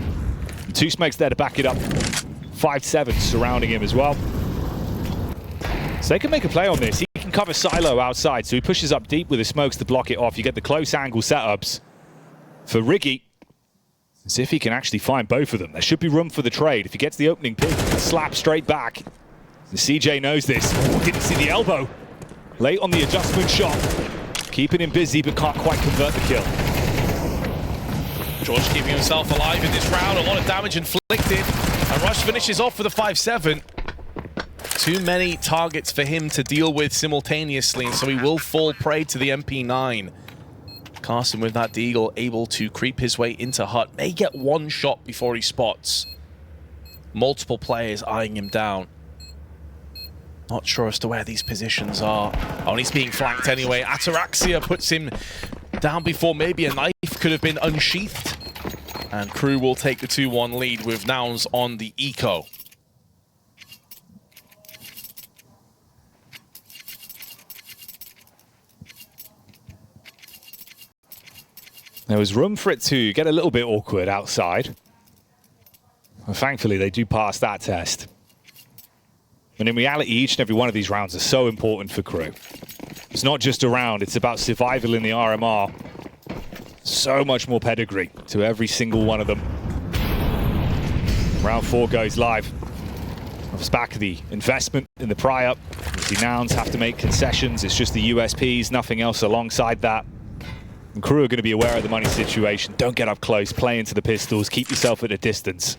2 smokes there to back it up. 5-7 surrounding him as well. So they can make a play on this. He can cover Silo outside, so he pushes up deep with his smokes to block it off. You get the close angle setups for Riggy. See if he can actually find both of them. There should be room for the trade. If he gets the opening pick, he can slap straight back. The CJ knows this. Oh, didn't see the elbow. Late on the adjustment shot. Keeping him busy, but can't quite convert the kill. Jeorge keeping himself alive in this round. A lot of damage inflicted. And Rush finishes off with a 5-7. Too many targets for him to deal with simultaneously, and so he will fall prey to the MP9. Carson with that deagle able to creep his way into hut. May get 1 shot before he spots. Multiple players eyeing him down. Not sure as to where these positions are. Oh, and he's being flanked anyway. Ataraxia puts him down before maybe a knife could have been unsheathed. And KRÜ will take the 2-1 lead with Nouns on the eco. There was room for it to get a little bit awkward outside. And thankfully, they do pass that test. And in reality, each and every one of these rounds are so important for KRÜ. It's not just a round, it's about survival in the RMR. So much more pedigree to every single one of them. Round 4 goes live. Off the back of the investment in the prior. The Nouns have to make concessions. It's just the USPs, nothing else alongside that. And KRÜ are going to be aware of the money situation. Don't get up close, play into the pistols, keep yourself at a distance.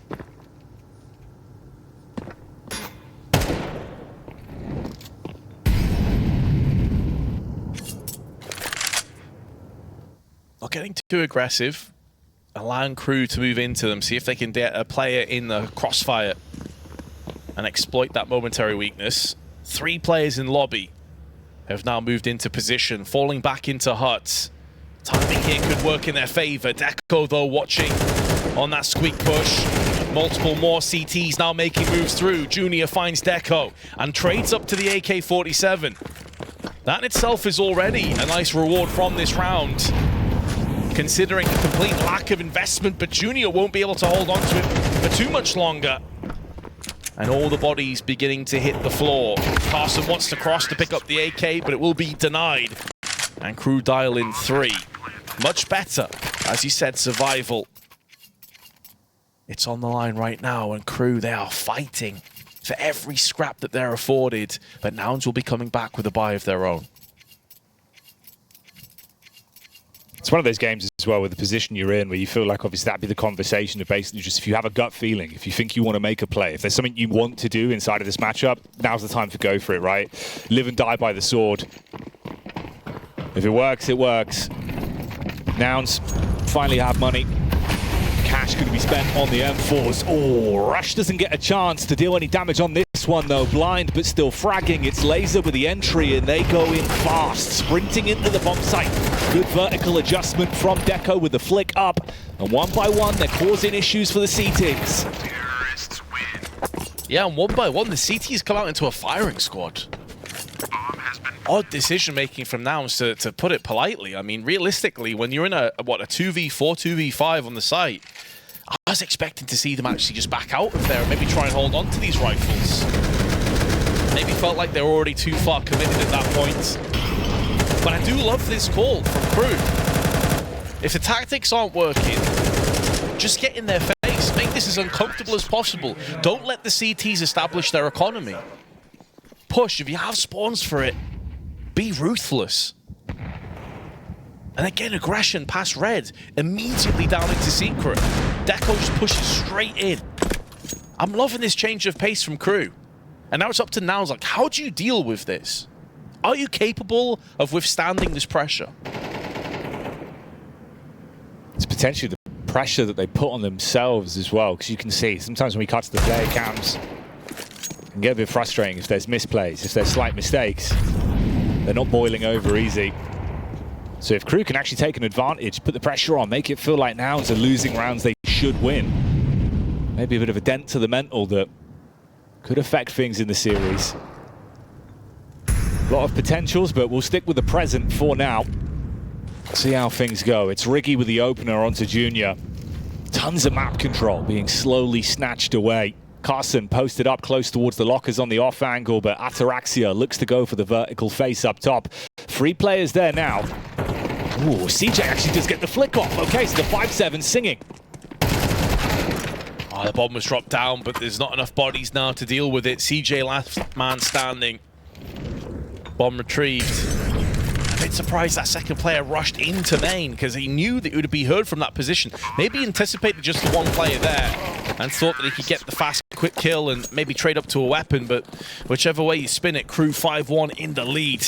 Not getting too aggressive. Allowing KRÜ to move into them, see if they can get a player in the crossfire and exploit that momentary weakness. 3 players in lobby have now moved into position, falling back into huts. Timing here could work in their favor. Deco, though, watching on that squeak push. Multiple more CTs now making moves through. Junior finds Deco and trades up to the AK-47. That in itself is already a nice reward from this round, considering the complete lack of investment, but Junior won't be able to hold on to it for too much longer. And all the bodies beginning to hit the floor. Carson wants to cross to pick up the AK, but it will be denied. And KRÜ dial in 3. Much better. As you said, survival. It's on the line right now, and KRÜ, they are fighting for every scrap that they're afforded. But Nouns will be coming back with a buy of their own. It's one of those games as well with the position you're in where you feel like obviously that'd be the conversation of basically just if you have a gut feeling, if you think you want to make a play, if there's something you want to do inside of this matchup, now's the time to go for it, right? Live and die by the sword. If it works, it works. Nouns finally have money. Cash going to be spent on the M4s. Oh, Rush doesn't get a chance to deal any damage on this one though. Blind, but still fragging. It's Laser with the entry, and they go in fast, sprinting into the bomb site. Good vertical adjustment from Deco with the flick up. And one by one, they're causing issues for the CTs. Yeah, and one by one, the CTs come out into a firing squad. Bomb has been odd decision-making from Nouns, to put it politely. I mean, realistically, when you're in a 2v4, 2v5 on the site, I was expecting to see them actually just back out of there and maybe try and hold on to these rifles. Maybe felt like they were already too far committed at that point. But I do love this call from KRÜ. If the tactics aren't working, just get in their face. Make this as uncomfortable as possible. Don't let the CTs establish their economy. Push. If you have spawns for it, be ruthless. And again, aggression past red, immediately down into secret. Deco just pushes straight in. I'm loving this change of pace from KRÜ. And now it's up to Nouns, like, how do you deal with this? Are you capable of withstanding this pressure? It's potentially the pressure that they put on themselves as well, because you can see sometimes when we cut to the player cams, it can get a bit frustrating if there's misplays, if there's slight mistakes. They're not boiling over easy. So if KRÜ can actually take an advantage, put the pressure on, make it feel like Nouns are losing rounds they should win. Maybe a bit of a dent to the mental that could affect things in the series. A lot of potentials, but we'll stick with the present for now. See how things go. It's Riggy with the opener onto Junior. Tons of map control being slowly snatched away. Carson posted up close towards the lockers on the off angle, but Ataraxia looks to go for the vertical face up top. 3 players there now. Ooh, CJ actually does get the flick off. Okay, so the 5-7 singing. Oh, the bomb was dropped down, but there's not enough bodies now to deal with it. CJ last man standing. Bomb retrieved. A bit surprised that second player rushed into main because he knew that it would be heard from that position. Maybe anticipated just the one player there and thought that he could get the fast, quick kill and maybe trade up to a weapon, but whichever way you spin it, KRÜ 5-1 in the lead.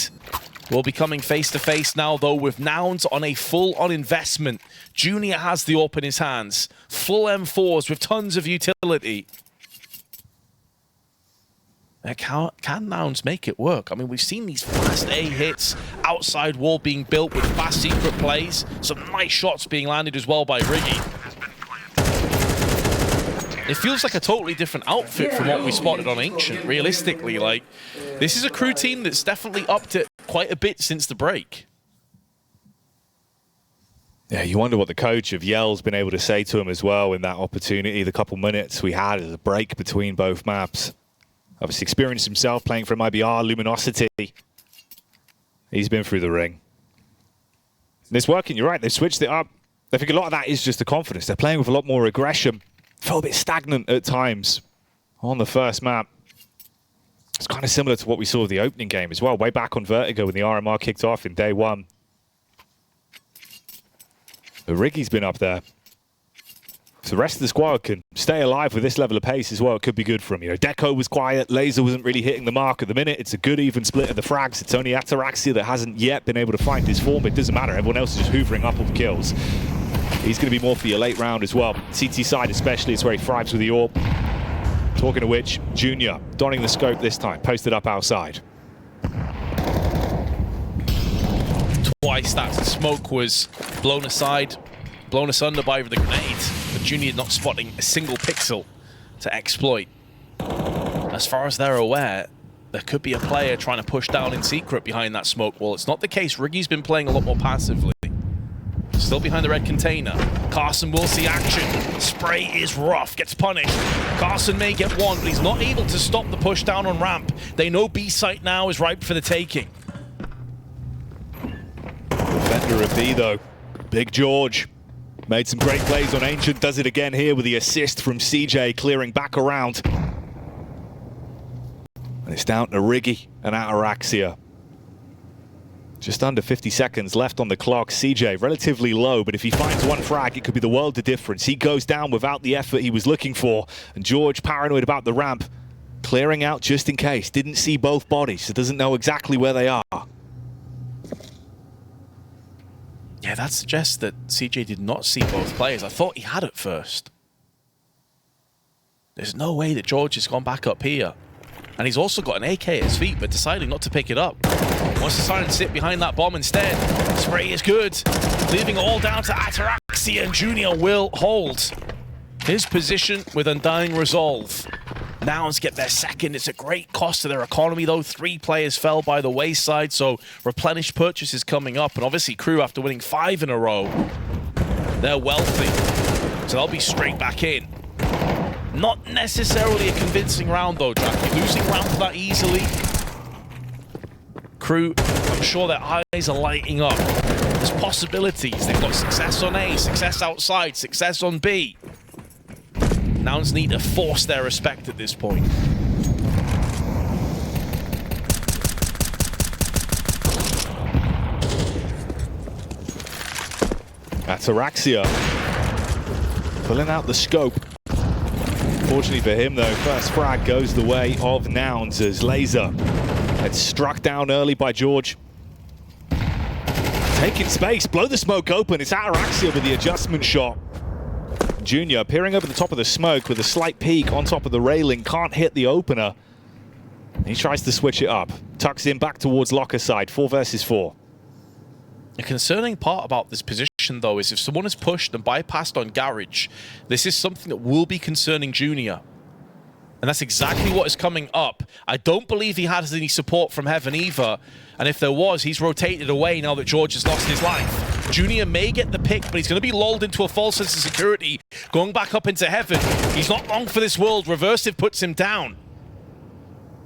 We'll be coming face-to-face now, though, with Nouns on a full-on investment. Junior has the AWP in his hands. Full M4s with tons of utility. Can Nouns make it work? I mean, we've seen these fast A hits, outside wall being built with fast secret plays. Some nice shots being landed as well by Riggy. It feels like a totally different outfit from what we spotted on Ancient, realistically. Like, this is a KRÜ team that's definitely upped it quite a bit since the break. Yeah, you wonder what the coach of Yell's been able to say to him as well in that opportunity, the couple minutes we had as a break between both maps. Obviously experienced himself playing for MIBR, Luminosity. He's been through the ring. And it's working, you're right, they've switched it up. I think a lot of that is just the confidence. They're playing with a lot more aggression. Felt a bit stagnant at times on the first map. It's kind of similar to what we saw with the opening game as well, way back on Vertigo when the RMR kicked off in day 1. But Riggy's been up there. So the rest of the squad can stay alive with this level of pace as well. It could be good for him. You know, Deco was quiet, Laser wasn't really hitting the mark at the minute. It's a good even split of the frags. It's only Ataraxia that hasn't yet been able to find his form. It doesn't matter. Everyone else is just hoovering up all the kills. He's going to be more for your late round as well. CT side especially is where he thrives with the AWP. Talking of which, Junior donning the scope this time, posted up outside. Twice that smoke was blown aside, blown asunder by the grenade. But Junior not spotting a single pixel to exploit. As far as they're aware, there could be a player trying to push down in secret behind that smoke wall. It's not the case. Riggy's been playing a lot more passively. Still behind the red container. Carson will see action. Spray is rough, gets punished. Carson may get one, but he's not able to stop the push down on ramp. They know B site now is ripe for the taking. Defender of B though, Big Jeorge. Made some great plays on Ancient, does it again here with the assist from CJ clearing back around. And it's down to Riggy and Ataraxia. Just under 50 seconds left on the clock. CJ relatively low, but if he finds one frag, it could be the world of difference. He goes down without the effort he was looking for. And Jeorge, paranoid about the ramp, clearing out just in case. Didn't see both bodies, so doesn't know exactly where they are. Yeah, that suggests that CJ did not see both players. I thought he had at first. There's no way that Jeorge has gone back up here. And he's also got an AK at his feet, but deciding not to pick it up. Wants to try and sit behind that bomb instead. Spray is good, leaving it all down to Ataraxia, and Junior will hold his position with undying resolve. Nouns get their second. It's a great cost to their economy, though. 3 players fell by the wayside, so replenish purchases coming up. And obviously, KRÜ, after winning 5 in a row, they're wealthy. So they'll be straight back in. Not necessarily a convincing round, though, Jackie. Losing rounds that easily. KRÜ, I'm sure their eyes are lighting up. There's possibilities. They've got success on A, success outside, success on B. Nouns need to force their respect at this point. That's Araxia. Pulling out the scope. Fortunately for him, though, first frag goes the way of Nouns as Laser gets struck down early by Jeorge. Taking space, blow the smoke open. It's Araxia with the adjustment shot. Junior peering over the top of the smoke with a slight peek on top of the railing. Can't hit the opener. He tries to switch it up. Tucks in back towards locker side. 4 versus 4. The concerning part about this position, though, is if someone is pushed and bypassed on Garage, this is something that will be concerning Junior. And that's exactly what is coming up. I don't believe he has any support from Heaven either. And if there was, he's rotated away now that Jeorge has lost his life. Junior may get the pick, but he's going to be lulled into a false sense of security. Going back up into Heaven. He's not long for this world. Reversive puts him down.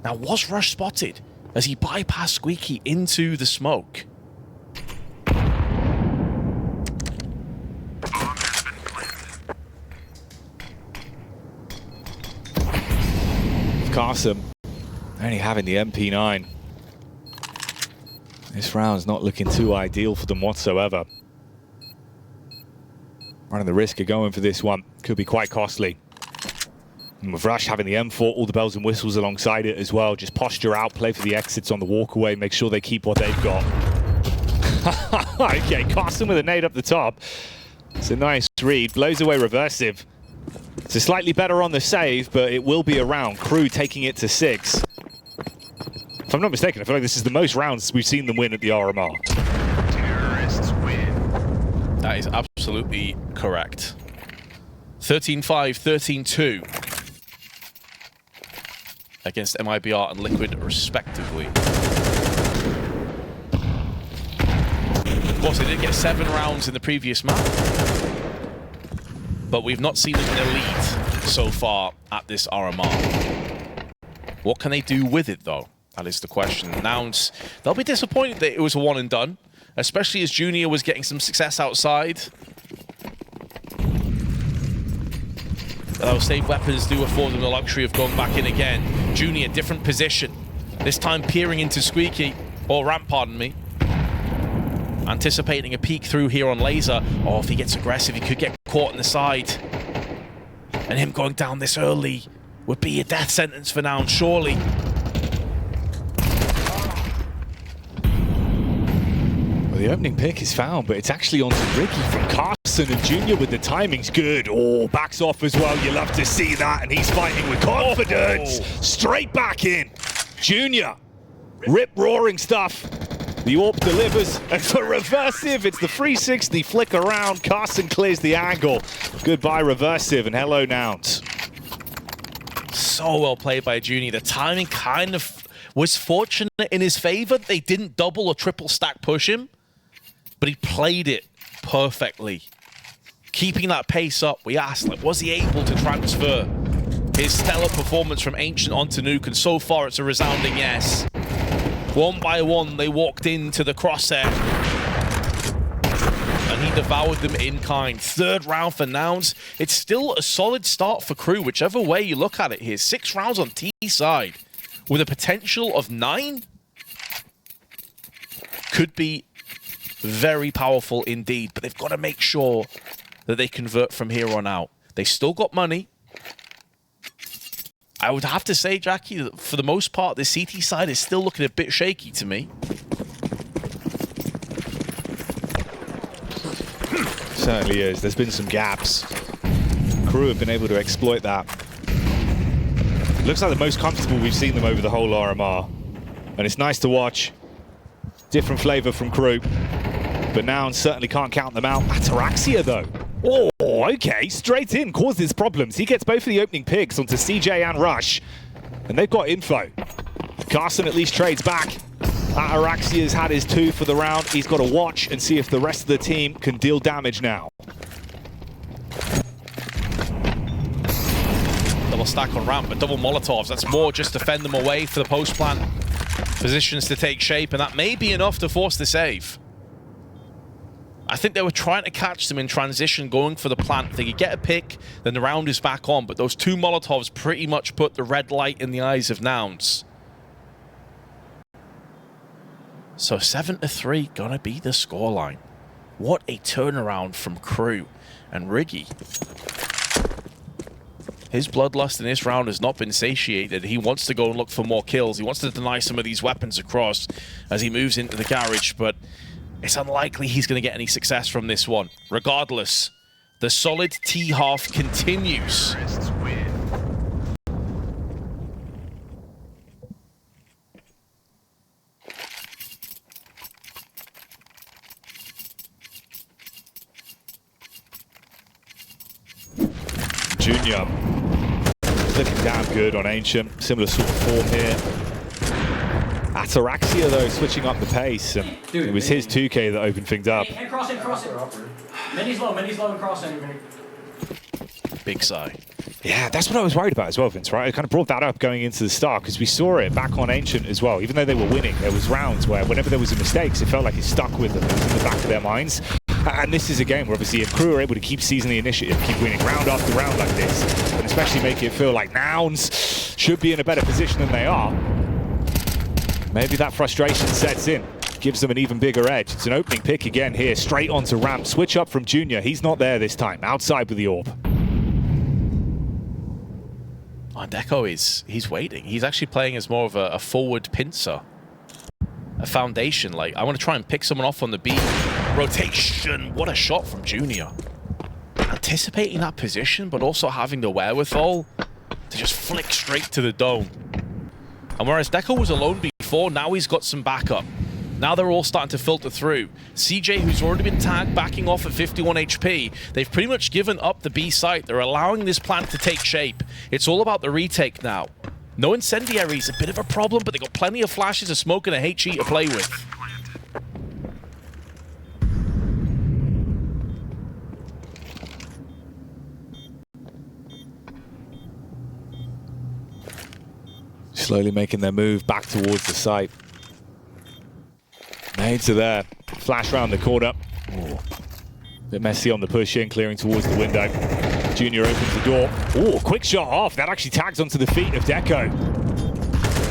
Now, was Rush spotted as he bypassed Squeaky into the smoke? Carson only having the MP9. This round's not looking too ideal for them whatsoever. Running the risk of going for this one could be quite costly. And with Rush having the M4, all the bells and whistles alongside it as well. Just posture out, play for the exits on the walkaway, make sure they keep what they've got. Okay, Carson with a nade up the top. It's a nice read, blows away Reversive. It's a slightly better on the save, but it will be a round. KRÜ taking it to 6. If I'm not mistaken, I feel like this is the most rounds we've seen them win at the RMR. Terrorists win. That is absolutely correct. 13-5, 13-2 against MIBR and Liquid, respectively. Of course, they did get 7 rounds in the previous map, but we've not seen an elite so far at this RMR. What can they do with it, though? That is the question. Nouns, they'll be disappointed that it was a one and done, especially as Junior was getting some success outside. Those save weapons do afford them the luxury of going back in again. Junior, different position. This time peering into Squeaky, or Ramp, pardon me. Anticipating a peek through here on Laser. Oh, if he gets aggressive, he could get caught on the side. And him going down this early would be a death sentence for Nouns, surely. Well, the opening pick is found, but it's actually onto Ricky from Carson, and Junior with the timing's good. Oh, backs off as well. You love to see that, and he's fighting with confidence. Oh. Straight back in. Junior, rip-roaring stuff. The AWP delivers, and for Reversive, it's the 360 flick around. Carson clears the angle. Goodbye, Reversive, and hello, Nouns. So well played by Junior. The timing kind of was fortunate in his favor. They didn't double or triple stack push him, but he played it perfectly. Keeping that pace up, we asked, like, was he able to transfer his stellar performance from Ancient onto Nuke? And so far, it's a resounding yes. One by one, they walked into the crosshair. And he devoured them in kind. 3rd round for Nouns. It's still a solid start for KRÜ, whichever way you look at it here. 6 rounds on T side, with a potential of 9. Could be very powerful indeed, but they've got to make sure that they convert from here on out. They still got money. I would have to say, Jackie, that for the most part, the CT side is still looking a bit shaky to me. Certainly is. There's been some gaps. KRÜ have been able to exploit that. Looks like the most comfortable we've seen them over the whole RMR. And it's nice to watch. Different flavor from KRÜ. But Nouns certainly can't count them out. Ataraxia, though. Oh, Oh, okay, straight in, causes problems. He gets both of the opening picks onto CJ and Rush, and they've got info. Carson at least trades back. Ataraxia's had his 2 for the round. He's got to watch and see if the rest of the team can deal damage now. Double stack on ramp, but double Molotovs. That's more just to fend them away for the post plant positions to take shape, and that may be enough to force the save. I think they were trying to catch them in transition, going for the plant. If they could get a pick, then the round is back on, but those 2 Molotovs pretty much put the red light in the eyes of Nouns. So 7-3 gonna be the scoreline. What a turnaround from KRÜ and Riggy. His bloodlust in this round has not been satiated. He wants to go and look for more kills. He wants to deny some of these weapons across as he moves into the garage, but it's unlikely he's going to get any success from this one. Regardless, the solid T-half continues. Terrorists win. Junior looking damn good on Ancient. Similar sort of form here. Ataraxia, though, switching up the pace. And it was his 2K that opened things up. Hey, cross it. Mini's low and crossing. Big sigh. Yeah, that's what I was worried about as well, Vince, right? I kind of brought that up going into the start because we saw it back on Ancient as well. Even though they were winning, there was rounds where whenever there was a mistake, it felt like it stuck with them. It was in the back of their minds. And this is a game where obviously if KRÜ are able to keep seizing the initiative, keep winning round after round like this, and especially make it feel like Nouns should be in a better position than they are, maybe that frustration sets in, gives them an even bigger edge. It's an opening pick again here, straight onto ramp. Switch up from Junior. He's not there this time, outside with the orb. Oh, Deco he's waiting. He's actually playing as more of a forward pincer. A foundation, like, I want to try and pick someone off on the B. Rotation, what a shot from Junior. Anticipating that position, but also having the wherewithal to just flick straight to the dome. And whereas Deco was alone before, now he's got some backup. Now they're all starting to filter through. CJ, who's already been tagged, backing off at 51 HP. They've pretty much given up the B site. They're allowing this plant to take shape. It's all about the retake now. No incendiaries, a bit of a problem, but they've got plenty of flashes of smoke and a HE to play with. Slowly making their move back towards the site. Nades are there. Flash round the corner. Ooh. Bit messy on the push in, clearing towards the window. Junior opens the door. Oh, quick shot off. That actually tags onto the feet of Deco.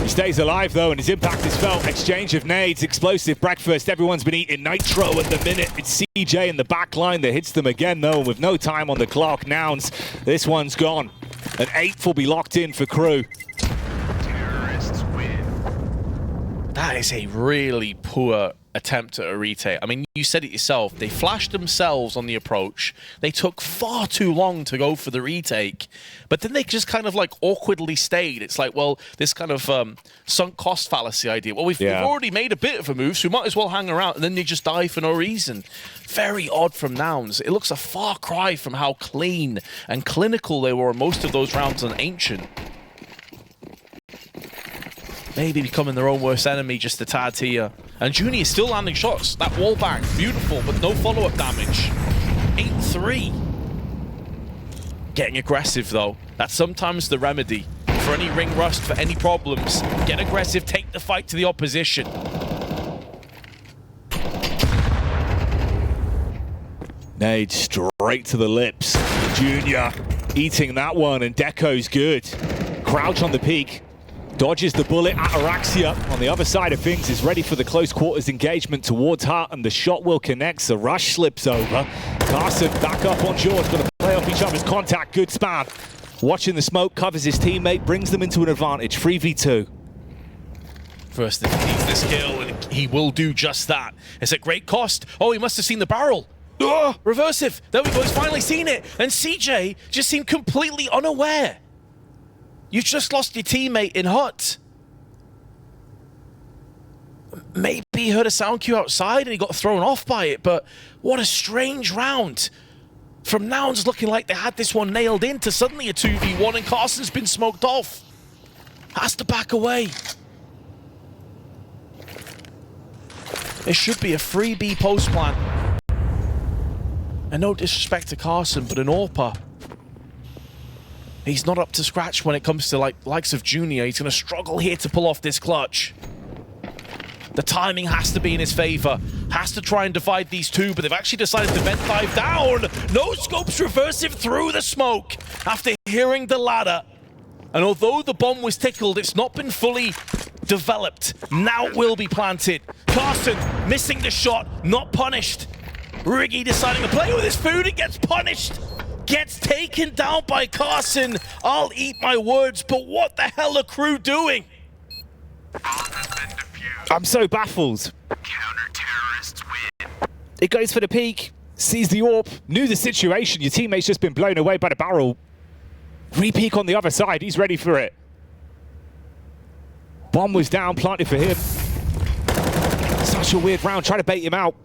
He stays alive though, and his impact is felt. Exchange of nades, explosive breakfast. Everyone's been eating nitro at the minute. It's CJ in the back line that hits them again though, and with no time on the clock. Nouns, this one's gone. An 8th will be locked in for KRÜ. Terrorists win. That is a really poor attempt at a retake. I mean, you said it yourself. They flashed themselves on the approach. They took far too long to go for the retake, but then they just kind of like awkwardly stayed. It's like, well, this kind of sunk cost fallacy idea. Well, we've already made a bit of a move, so we might as well hang around, and then they just die for no reason. Very odd from Nouns. It looks a far cry from how clean and clinical they were in most of those rounds on Ancient. Maybe becoming their own worst enemy just a tad here. And Junior is still landing shots. That wall bang, beautiful, but no follow-up damage. 8-3. Getting aggressive, though. That's sometimes the remedy. For any ring rust, for any problems, get aggressive, take the fight to the opposition. Nade straight to the lips. Junior eating that one, and Deco's good. Crouch on the peak. Dodges the bullet. Ataraxia on the other side of things is ready for the close quarters engagement towards Hart, and the shot will connect. The rush slips over. Carson back up on Jeorge, going to play off each other's contact. Good spam. Watching the smoke, covers his teammate, brings them into an advantage. 3v2. First, he needs this kill, and he will do just that. It's at great cost. Oh, he must have seen the barrel. Reversive. There we go. He's finally seen it. And CJ just seemed completely unaware. You've just lost your teammate in Hut. Maybe he heard a sound cue outside and he got thrown off by it, but what a strange round. From Nouns looking like they had this one nailed in to suddenly a 2v1 and Carson's been smoked off. Has to back away. It should be a 3B post plan. And no disrespect to Carson, but an AWPer, he's not up to scratch when it comes to likes of Junior. He's going to struggle here to pull off this clutch. The timing has to be in his favor. Has to try and divide these two, but they've actually decided to vent dive down. No scopes reversive through the smoke after hearing the ladder. And although the bomb was tickled, it's not been fully developed. Now it will be planted. Carson missing the shot, not punished. Riggy deciding to play with his food and gets punished. Gets taken down by Carson. I'll eat my words, but what the hell are KRÜ doing? I'm so baffled. Counter-terrorists win. It goes for the peak, sees the AWP, knew the situation. Your teammate's just been blown away by the barrel. Re-peek on the other side, he's ready for it. Bomb was down, planted for him. Such a weird round, trying to bait him out.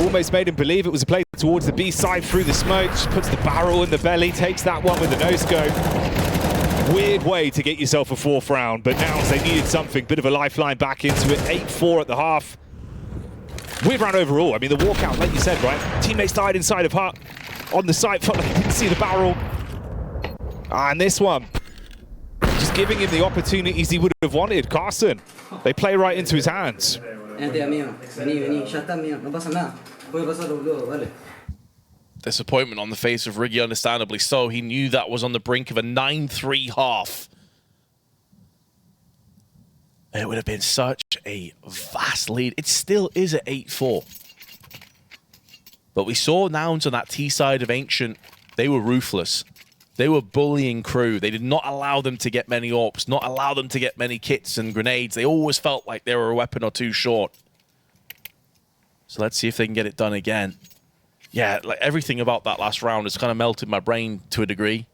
Almost made him believe it was a play towards the B side through the smoke. Just puts the barrel in the belly, takes that one with the no-scope. Weird way to get yourself a 4th round, but now they needed something. Bit of a lifeline back into it. 8-4 at the half. Weird round overall. I mean, the walkout, like you said, right? Teammates died inside of hut. On the site, felt like he didn't see the barrel. And this one, just giving him the opportunities he would have wanted. Carson, they play right into his hands. Disappointment on the face of Riggy, understandably so. He knew that was on the brink of a 9-3 half. It would have been such a vast lead. It still is at 8-4. But we saw Nouns on that T side of Ancient. They were ruthless. They were bullying KRÜ. They did not allow them to get many AWPs, not allow them to get many kits and grenades. They always felt like they were a weapon or two short. So let's see if they can get it done again. Yeah, like everything about that last round has kind of melted my brain to a degree.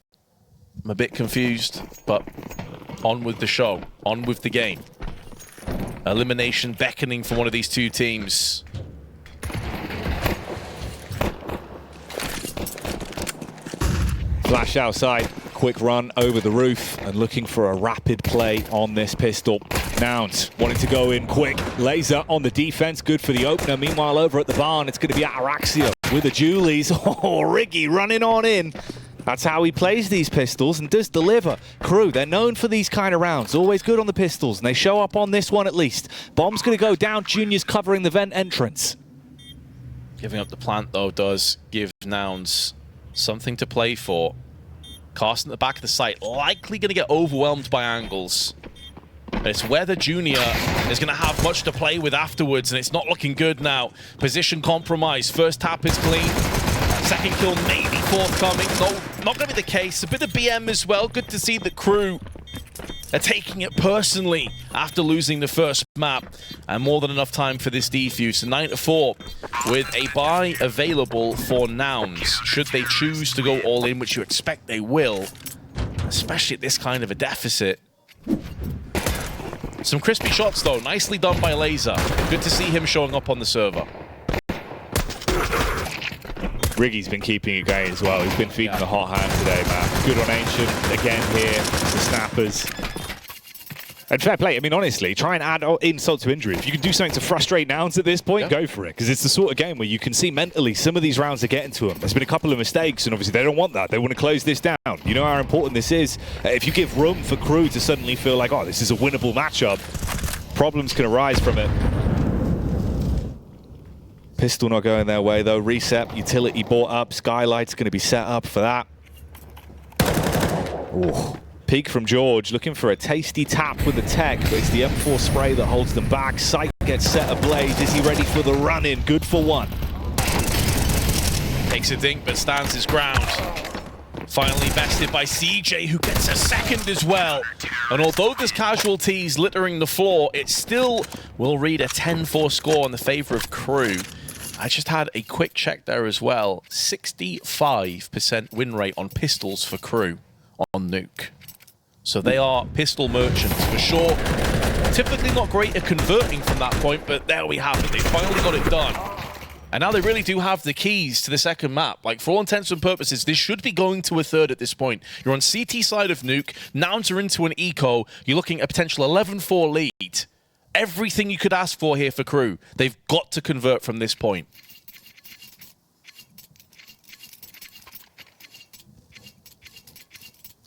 I'm a bit confused, but on with the show, on with the game. Elimination beckoning for one of these two teams. Flash outside, quick run over the roof and looking for a rapid play on this pistol. Nouns wanting to go in quick. Laser on the defense, good for the opener. Meanwhile, over at the barn, it's going to be Ataraxia with the Julies. Oh, Riggy running on in. That's how he plays these pistols and does deliver. KRÜ, they're known for these kind of rounds. Always good on the pistols, and they show up on this one at least. Bomb's going to go down. Junior's covering the vent entrance. Giving up the plant, though, does give Nouns something to play for. Carson at the back of the site, likely going to get overwhelmed by angles. But it's whether Junior is going to have much to play with afterwards, and it's not looking good now. Position compromise. First tap is clean. Second kill maybe forthcoming. No, not going to be the case. A bit of BM as well. Good to see the KRÜ are taking it personally after losing the first map. And more than enough time for this defuse. So 9-4 with a buy available for Nouns. Should they choose to go all in, which you expect they will, especially at this kind of a deficit. Some crispy shots, though. Nicely done by Laser. Good to see him showing up on the server. Riggy's been keeping it going as well. He's been feeding the hot hand today, man. Good on Ancient. Again here, the snappers. And fair play. I mean, honestly, try and add insult to injury. If you can do something to frustrate Nouns at this point, go for it. Because it's the sort of game where you can see mentally some of these rounds are getting to them. There's been a couple of mistakes, and obviously they don't want that. They want to close this down. You know how important this is. If you give room for KRÜ to suddenly feel like, oh, this is a winnable matchup, problems can arise from it. Pistol not going their way, though. Reset, utility bought up. Skylight's going to be set up for that. Ooh. Peek from Jeorge, looking for a tasty tap with the tech, but it's the M4 spray that holds them back. Sight gets set ablaze. Is he ready for the run-in? Good for one. Takes a dink, but stands his ground. Finally bested by CJ, who gets a second as well. And although there's casualties littering the floor, it still will read a 10-4 score in the favor of KRÜ. I just had a quick check there as well. 65% win rate on pistols for KRÜ on Nuke. So they are pistol merchants for sure. Typically not great at converting from that point, but there we have it. They finally got it done. And now they really do have the keys to the second map. Like, for all intents and purposes, this should be going to a third at this point. You're on CT side of Nuke. Nouns are into an eco. You're looking at a potential 11-4 lead. Everything you could ask for here for KRÜ. They've got to convert from this point.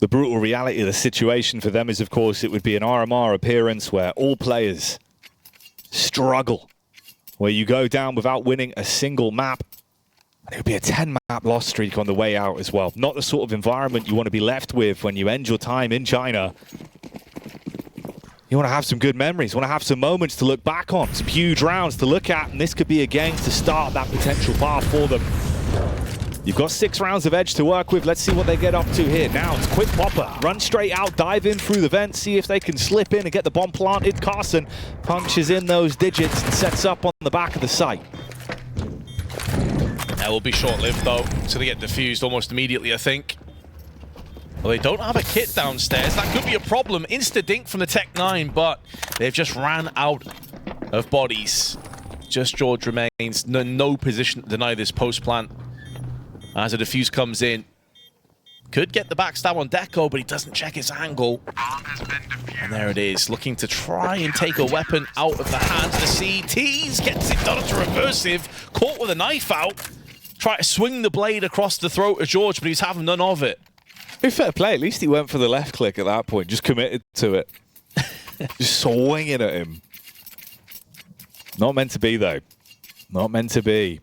The brutal reality of the situation for them is, of course, it would be an RMR appearance where all players struggle, where you go down without winning a single map. And it would be a 10-map loss streak on the way out as well. Not the sort of environment you want to be left with when you end your time in China. You want to have some good memories, want to have some moments to look back on, some huge rounds to look at, and this could be a game to start that potential path for them. You've got 6 rounds of edge to work with. Let's see what they get up to here. Now it's quick popper, run straight out, dive in through the vent, see if they can slip in and get the bomb planted. Carson punches in those digits and sets up on the back of the site. That will be short-lived though, so they get defused almost immediately, I think. Well, they don't have a kit downstairs. That could be a problem. Insta-dink from the Tech-9, but they've just ran out of bodies. Just Jeorge remains. No position to deny this post-plant. As a defuse comes in. Could get the backstab on Deco, but he doesn't check his angle. And there it is, looking to try and take a weapon out of the hands of the CTs. Gets it done to reversive. Caught with a knife out. Try to swing the blade across the throat of Jeorge, but he's having none of it. Fair play, at least he went for the left click at that point, just committed to it. Just swinging at him. Not meant to be, though. Not meant to be.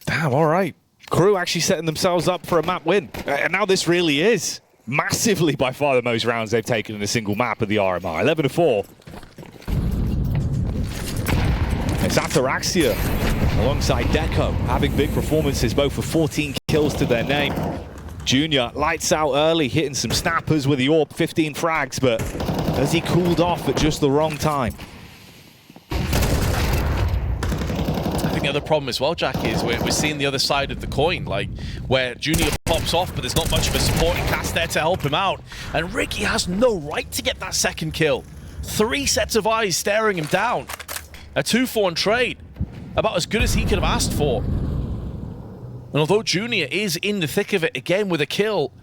Damn, all right. KRÜ actually setting themselves up for a map win. And now this really is massively by far the most rounds they've taken in a single map of the RMR. 11-4. It's Ataraxia alongside Deco, having big performances, both for 14 kills to their name. Junior lights out early, hitting some snappers with the AWP, 15 frags, but has he cooled off at just the wrong time? I think the other problem as well, Jack, is we're seeing the other side of the coin, like where Junior pops off, but there's not much of a supporting cast there to help him out. And Ricky has no right to get that second kill. 3 sets of eyes staring him down. A 2-4 on trade. About as good as he could have asked for. And although Junior is in the thick of it again with a kill,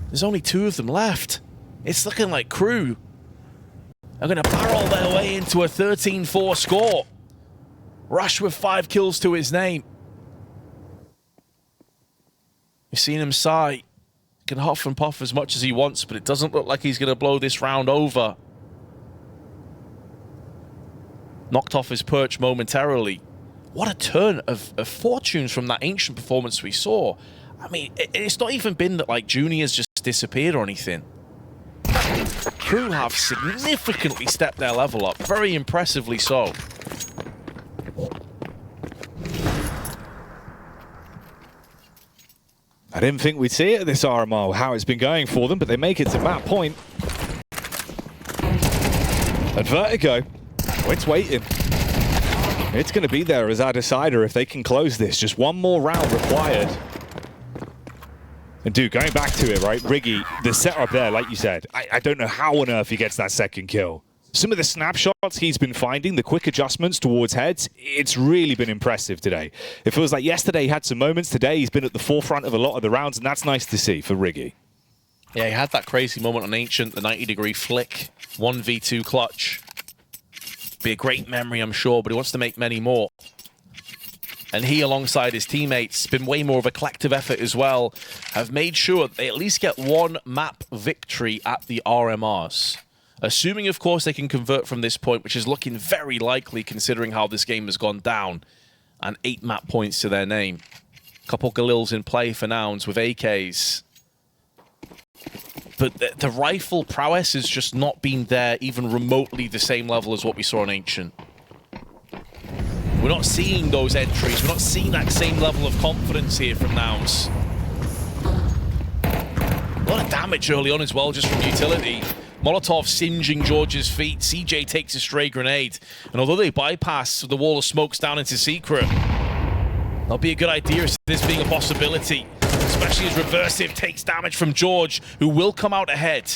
there's only 2 of them left. It's looking like KRÜ are going to barrel their way into a 13-4 score. Rush with 5 kills to his name. You've seen him sigh. He can huff and puff as much as he wants, but it doesn't look like he's going to blow this round over. Knocked off his perch momentarily. What a turn of fortunes from that ancient performance we saw. I mean, it's not even been that like Junior's just disappeared or anything. KRÜ have significantly stepped their level up, very impressively so. I didn't think we'd see it at this RMR, how it's been going for them, but they make it to map point. And Vertigo, it's waiting. It's going to be there as our decider if they can close this. Just one more round required. And dude, going back to it, right, Riggy, the setup there, like you said, I don't know how on earth he gets that second kill. Some of the snapshots he's been finding, the quick adjustments towards heads, it's really been impressive today. It feels like yesterday he had some moments. Today he's been at the forefront of a lot of the rounds, and that's nice to see for Riggy. Yeah, he had that crazy moment on Ancient, the 90-degree flick, 1v2 clutch. Be a great memory, I'm sure, but he wants to make many more. And he, alongside his teammates, been way more of a collective effort as well, have made sure they at least get 1 map victory at the RMRs. Assuming, of course, they can convert from this point, which is looking very likely considering how this game has gone down. And 8 map points to their name. Couple Galils in play for Nouns with AKs. But the rifle prowess has just not been there even remotely the same level as what we saw in Ancient. We're not seeing those entries. We're not seeing that same level of confidence here from Nouns. A lot of damage early on as well, just from utility. Molotov singeing Jeorge's feet. CJ takes a stray grenade. And although they bypass the wall of smokes down into Secret, that'll be a good idea as this being a possibility. Especially as Reversive takes damage from Jeorge, who will come out ahead.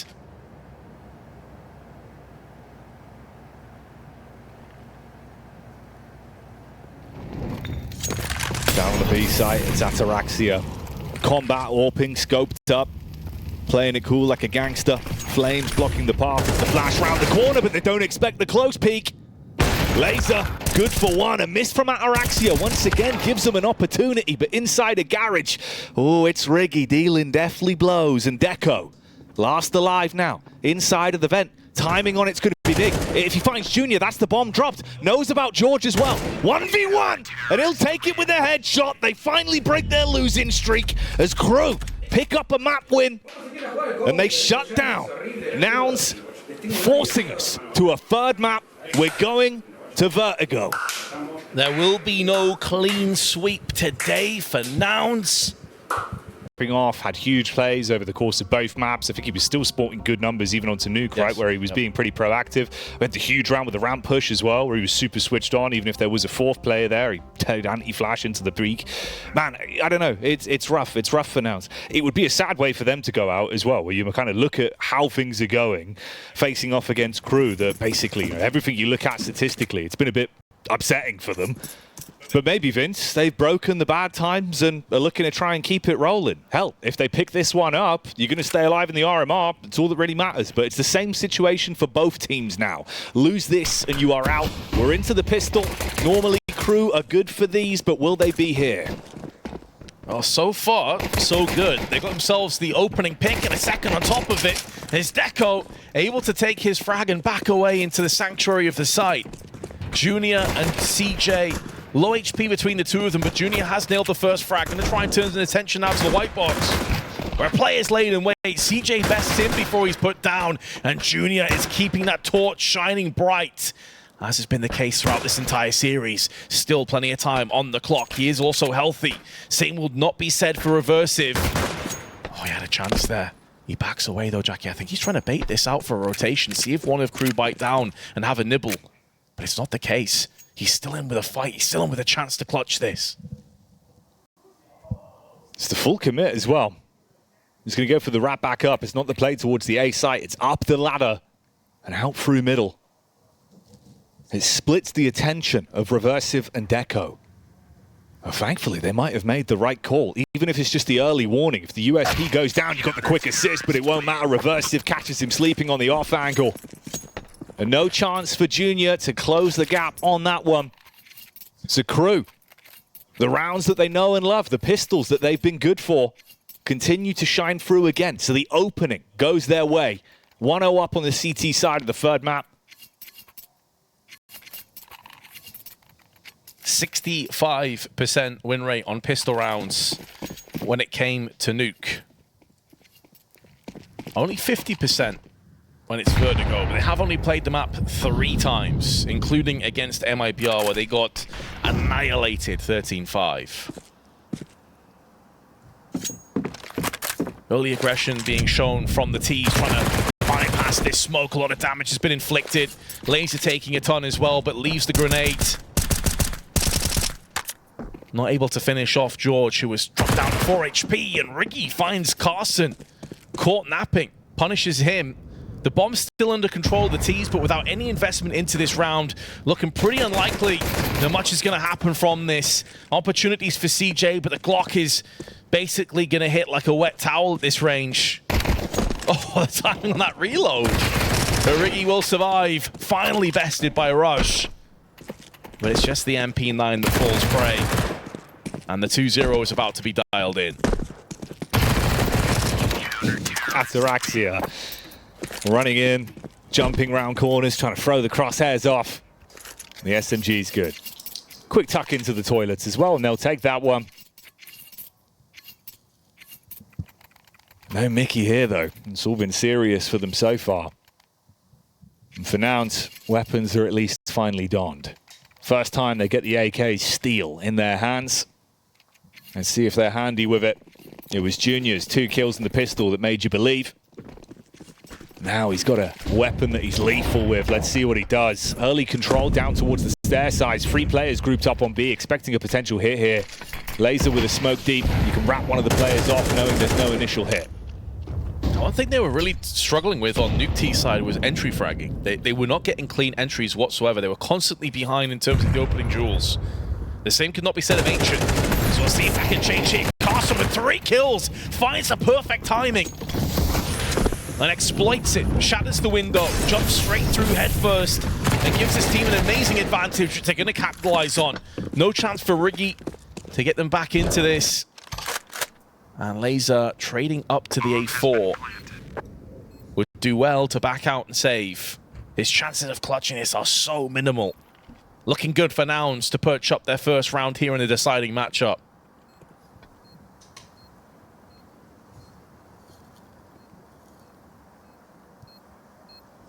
T site. It's Ataraxia. Combat warping, scoped up. Playing it cool like a gangster. Flames blocking the path. The flash round the corner, but they don't expect the close peek. Laser, good for one. A miss from Ataraxia once again gives them an opportunity, but inside a garage. Oh, it's Riggy dealing deathly blows. And Deco, last alive now, inside of the vent. Timing on it's going to be big. If he finds Junior, that's the bomb dropped. Knows about Jeorge as well. 1v1, and he'll take it with a headshot. They finally break their losing streak as KRÜ pick up a map win, and they shut down Nouns, forcing us to a third map. We're going to Vertigo. There will be no clean sweep today for Nouns. Off, had huge plays over the course of both maps. I think he was still sporting good numbers even onto Nuke, yes, right, where he was being pretty proactive. Went the huge round with the ramp push as well, where he was super switched on. Even if there was a fourth player there, he turned anti-flash into the peak. Man, I don't know. It's rough. It's rough for Nouns. It would be a sad way for them to go out as well, where you kind of look at how things are going, facing off against KRÜ. That basically, everything you look at statistically, it's been a bit upsetting for them. But maybe, Vince, they've broken the bad times and are looking to try and keep it rolling. Hell, if they pick this one up, you're going to stay alive in the RMR. It's all that really matters. But it's the same situation for both teams now. Lose this and you are out. We're into the pistol. Normally, KRÜ are good for these, but will they be here? Well, so far, so good. They got themselves the opening pick and a second on top of it. There's Deco able to take his frag and back away into the sanctuary of the site. Junior and CJ, low HP between the two of them, but Junior has nailed the first frag. Gonna try and turn his attention now to the white box, where players laid in wait. CJ bests him before he's put down, and Junior is keeping that torch shining bright, as has been the case throughout this entire series. Still plenty of time on the clock. He is also healthy. Same will not be said for Reversive. Oh, he had a chance there. He backs away though, Jackie. I think he's trying to bait this out for a rotation, see if one of KRÜ bite down and have a nibble. But it's not the case. He's still in with a fight. He's still in with a chance to clutch this. It's the full commit as well. He's going to go for the wrap back up. It's not the play towards the A site. It's up the ladder and out through middle. It splits the attention of Reversive and Deco. Well, thankfully, they might have made the right call. Even if it's just the early warning. If the USP goes down, you've got the quick assist, but it won't matter. Reversive catches him sleeping on the off angle. And no chance for Junior to close the gap on that one. So KRÜ, the rounds that they know and love, the pistols that they've been good for, continue to shine through again. So the opening goes their way. 1-0 up on the CT side of the third map. 65% win rate on pistol rounds when it came to Nuke. Only 50% when it's Vertigo, but they have only played the map 3 times, including against MIBR, where they got annihilated 13-5. Early aggression being shown from the T's, trying to bypass this smoke. A lot of damage has been inflicted. Laser taking a ton as well, but leaves the grenade. Not able to finish off Jeorge, who was dropped down to 4 HP, and Riggy finds Carson. Caught napping, punishes him. The bomb's still under control of the T's, but without any investment into this round, looking pretty unlikely that much is going to happen from this. Opportunities for CJ, but the Glock is basically going to hit like a wet towel at this range. Oh, the timing on that reload. But Riggy will survive, finally bested by Rush. But it's just the MP9 that falls prey. And the 2-0 is about to be dialed in. Ataraxia running in, jumping round corners, trying to throw the crosshairs off. The SMG's good. Quick tuck into the toilets as well, and they'll take that one. No Mickey here, though. It's all been serious for them so far. And for Nouns, weapons are at least finally donned. First time they get the AK steel in their hands. And see if they're handy with it. It was Junior's 2 kills in the pistol that made you believe. Now he's got a weapon that he's lethal with. Let's see what he does. Early control down towards the stair sides. 3 players grouped up on B, expecting a potential hit here. Laser with a smoke deep. You can wrap one of the players off knowing there's no initial hit. One thing they were really struggling with on Nuke T side was entry fragging. They were not getting clean entries whatsoever. They were constantly behind in terms of the opening duels. The same could not be said of Ancient. So We'll see if that can change here. Carson with 3 kills finds the perfect timing and exploits it, shatters the window, jumps straight through head first, and gives his team an amazing advantage which they're going to capitalize on. No chance for Riggy to get them back into this. And Laser trading up to the A4 would do well to back out and save. His chances of clutching this are so minimal. Looking good for Nouns to perch up their first round here in the deciding matchup.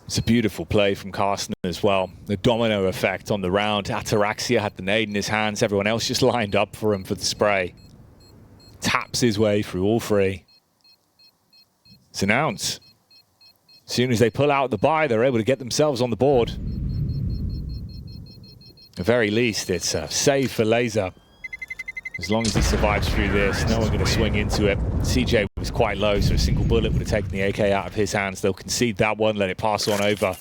It's a beautiful play from Carson as well. The domino effect on the round. Ataraxia had the nade in his hands. Everyone else just lined up for him for the spray. Taps his way through all 3. It's Nouns. As soon as they pull out the buy, they're able to get themselves on the board. At the very least, it's a save for Laser. As long as he survives through this, no one going to swing into it. CJ was quite low, so a single bullet would have taken the AK out of his hands. They'll concede that one, let it pass on over.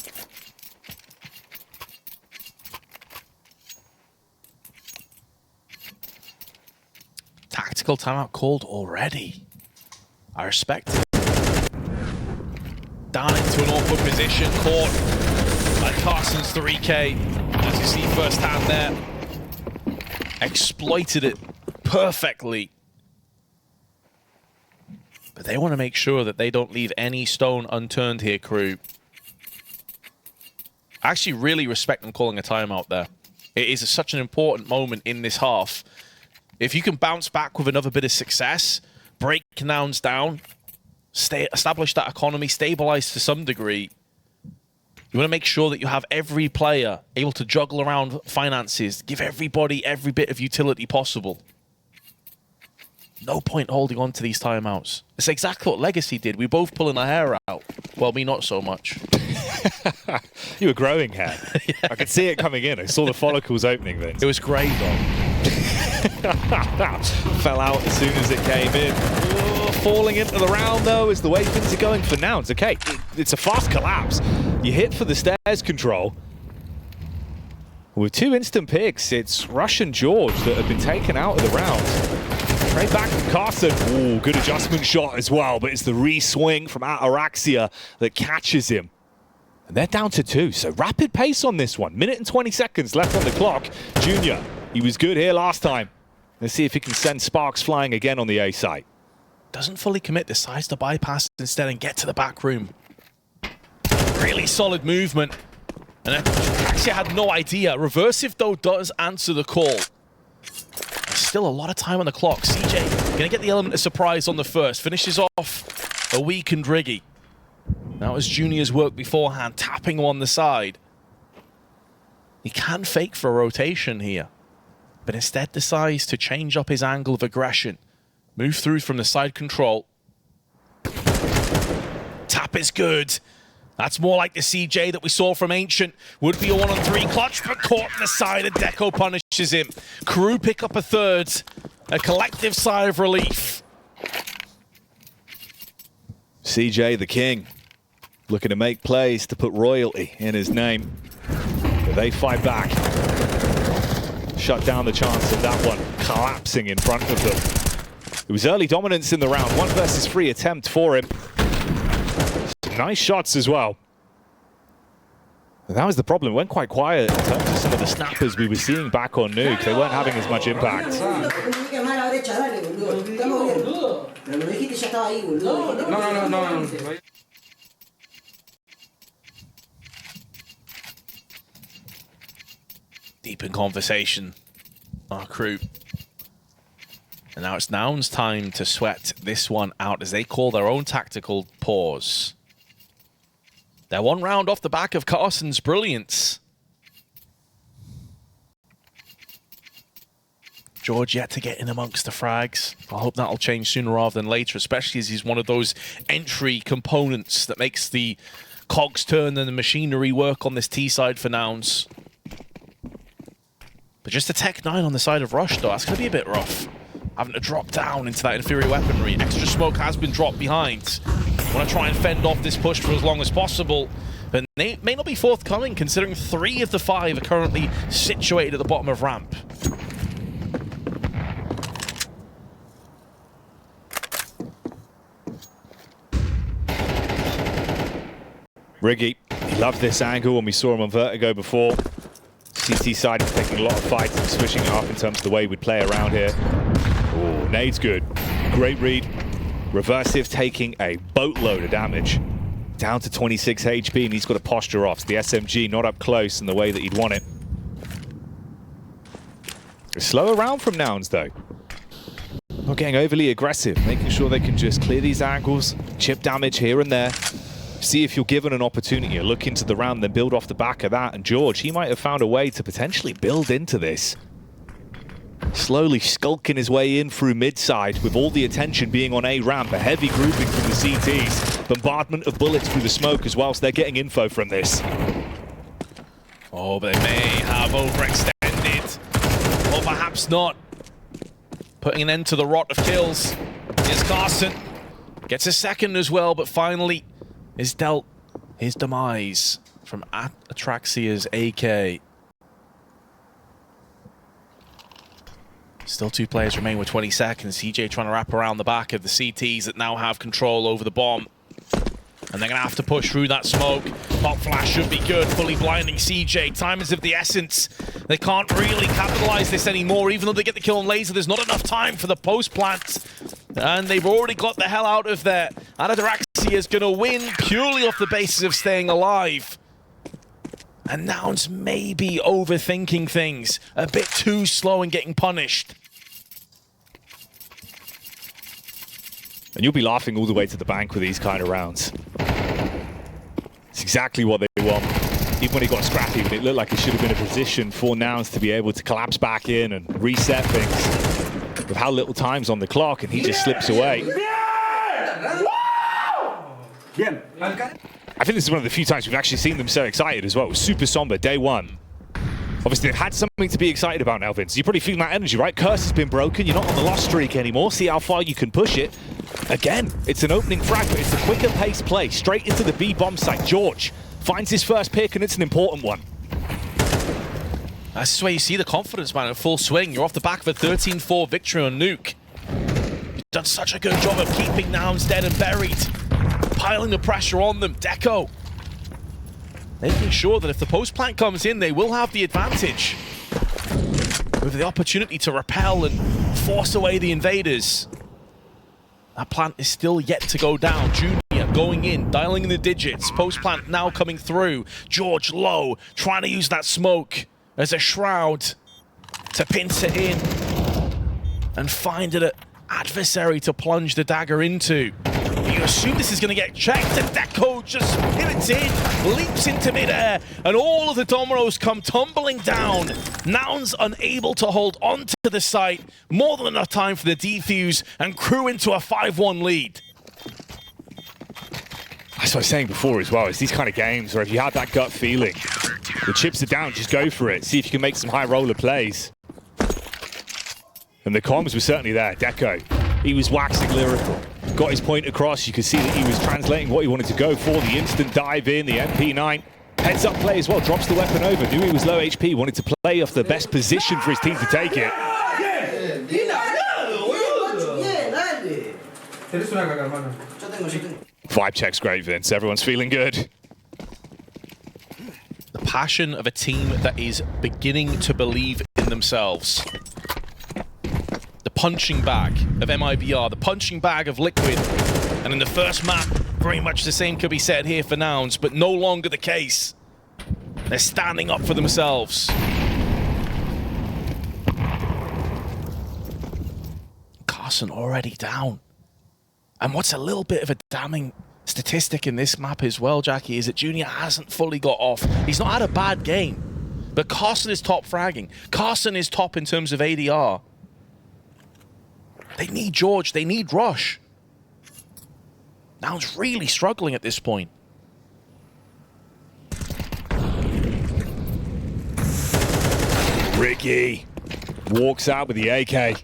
Tactical timeout called already. I respect it. Down into an awkward position, caught by Carson's 3K. As you see firsthand there. Exploited it perfectly. But they want to make sure that they don't leave any stone unturned here, KRÜ. I actually really respect them calling a timeout there. It is such an important moment in this half. If you can bounce back with another bit of success, break Nouns down, establish that economy, stabilize to some degree, you want to make sure that you have every player able to juggle around finances, give everybody every bit of utility possible. No point holding on to these timeouts. It's exactly what Legacy did. We both pulling our hair out. Well, me not so much. You were growing hair. Yeah. I could see it coming in. I saw the follicles opening then. It was grey though. Fell out as soon as it came in. Falling into the round though is the way things are going for Nouns. Okay, it's a fast collapse. You hit for the stairs control. With 2 instant picks, it's Rush and Jeorge that have been taken out of the round. Straight back from Carson. Ooh, good adjustment shot as well, but it's the re-swing from Ataraxia that catches him. And they're down to 2, so rapid pace on this one. 1 minute and 20 seconds left on the clock. Junior, he was good here last time. Let's see if he can send sparks flying again on the A site. Doesn't fully commit, decides to bypass instead and get to the back room. Really solid movement. And Ataraxia had no idea. Reversive though does answer the call. There's still a lot of time on the clock. CJ gonna get the element of surprise on the first. Finishes off a weakened Riggy. That was Junior's work beforehand, tapping him on the side. He can fake for a rotation here, but instead decides to change up his angle of aggression. Move through from the side control. Tap is good. That's more like the CJ that we saw from Ancient. Would be a 1-on-3 clutch, but caught in the side and Deco punishes him. KRÜ pick up a 3rd. A collective sigh of relief. CJ the King, looking to make plays to put royalty in his name. But they fight back. Shut down the chance of that one collapsing in front of them. It was early dominance in the round. 1 versus 3 attempt for him. Some nice shots as well. And that was the problem. It went quite quiet in terms of some of the snappers we were seeing back on Nuke. They weren't having as much impact. No. Deep in conversation. Our KRÜ. And now it's Nouns' time to sweat this one out as they call their own tactical pause. They're 1 round off the back of Carson's brilliance. Jeorge yet to get in amongst the frags. I hope that'll change sooner rather than later, especially as he's one of those entry components that makes the cogs turn and the machinery work on this T side for Nouns. But just a Tech 9 on the side of Rush though, that's going to be a bit rough. Having to drop down into that inferior weaponry. Extra smoke has been dropped behind. Want to try and fend off this push for as long as possible. But they may not be forthcoming considering 3 of the 5 are currently situated at the bottom of ramp. Riggy, he loved this angle when we saw him on Vertigo before. CT side is taking a lot of fights and switching it up in terms of the way we'd play around here. Oh, nade's good. Great read. Reversive taking a boatload of damage. Down to 26 HP, and he's got a posture off. So the SMG not up close in the way that he'd want it. A slower round from Nouns, though. Not getting overly aggressive, making sure they can just clear these angles, chip damage here and there. See if you're given an opportunity, look into the round, then build off the back of that. And Jeorge, he might have found a way to potentially build into this. Slowly skulking his way in through mid-side with all the attention being on A ramp, a heavy grouping from the CTs. Bombardment of bullets through the smoke as well, so they're getting info from this. Oh, but they may have overextended. Or perhaps not. Putting an end to the rot of kills. Here's Carson. Gets a second as well, but finally is dealt his demise from Atraxia's AK. Still 2 players remain with 20 seconds. CJ trying to wrap around the back of the CTs that now have control over the bomb. And they're going to have to push through that smoke. Pop flash should be good. Fully blinding CJ. Time is of the essence. They can't really capitalize this anymore. Even though they get the kill on laser, there's not enough time for the post plant. And they've already got the hell out of there. Atraxia is going to win purely off the basis of staying alive. And Nouns may be overthinking things. A bit too slow and getting punished. And you'll be laughing all the way to the bank with these kind of rounds. It's exactly what they want. Even when he got scrappy, it looked like it should have been a position for Nouns to be able to collapse back in and reset things. With how little time's on the clock, and he just slips away. I think this is one of the few times we've actually seen them so excited as well. It was super somber, day one. Obviously, they've had something to be excited about now, Vince. You're probably feeling that energy, right? Curse has been broken. You're not on the loss streak anymore. See how far you can push it. Again, it's an opening frag, but it's a quicker pace play. Straight into the B bomb site. Jeorge finds his first pick, and it's an important one. That's where you see the confidence, man, in full swing. You're off the back of a 13-4 victory on Nuke. You've done such a good job of keeping Nouns dead and buried. Piling the pressure on them. Deco making sure that if the post plant comes in, they will have the advantage. With the opportunity to repel and force away the invaders. That plant is still yet to go down. Junior going in, dialing in the digits. Post plant now coming through. Jeorge low, trying to use that smoke as a shroud to pinch it in and find an adversary to plunge the dagger into. You assume this is going to get checked, and Deco just pivots in, leaps into midair, and all of the dominoes come tumbling down. Nouns unable to hold on to the site. More than enough time for the defuse, and KRÜ into a 5-1 lead. That's what I was saying before as well. It's these kind of games where if you have that gut feeling, the chips are down, just go for it. See if you can make some high roller plays. And the comms were certainly there. Deco, he was waxing lyrical. Got his point across. You could see that he was translating what he wanted to go for. The instant dive in, the MP9. Heads up play as well, drops the weapon over. Knew he was low HP, wanted to play off the best position for his team to take it. Vibe check's great, Vince. Everyone's feeling good. The passion of a team that is beginning to believe in themselves. The punching bag of MIBR, the punching bag of Liquid. And in the first map, very much the same could be said here for Nouns, but no longer the case. They're standing up for themselves. Carson already down. And what's a little bit of a damning statistic in this map as well, Jackie, is that Junior hasn't fully got off. He's not had a bad game, but Carson is top fragging. Carson is top in terms of ADR. They need Jeorge, they need Rush. Nouns really struggling at this point. Ricky walks out with the AK.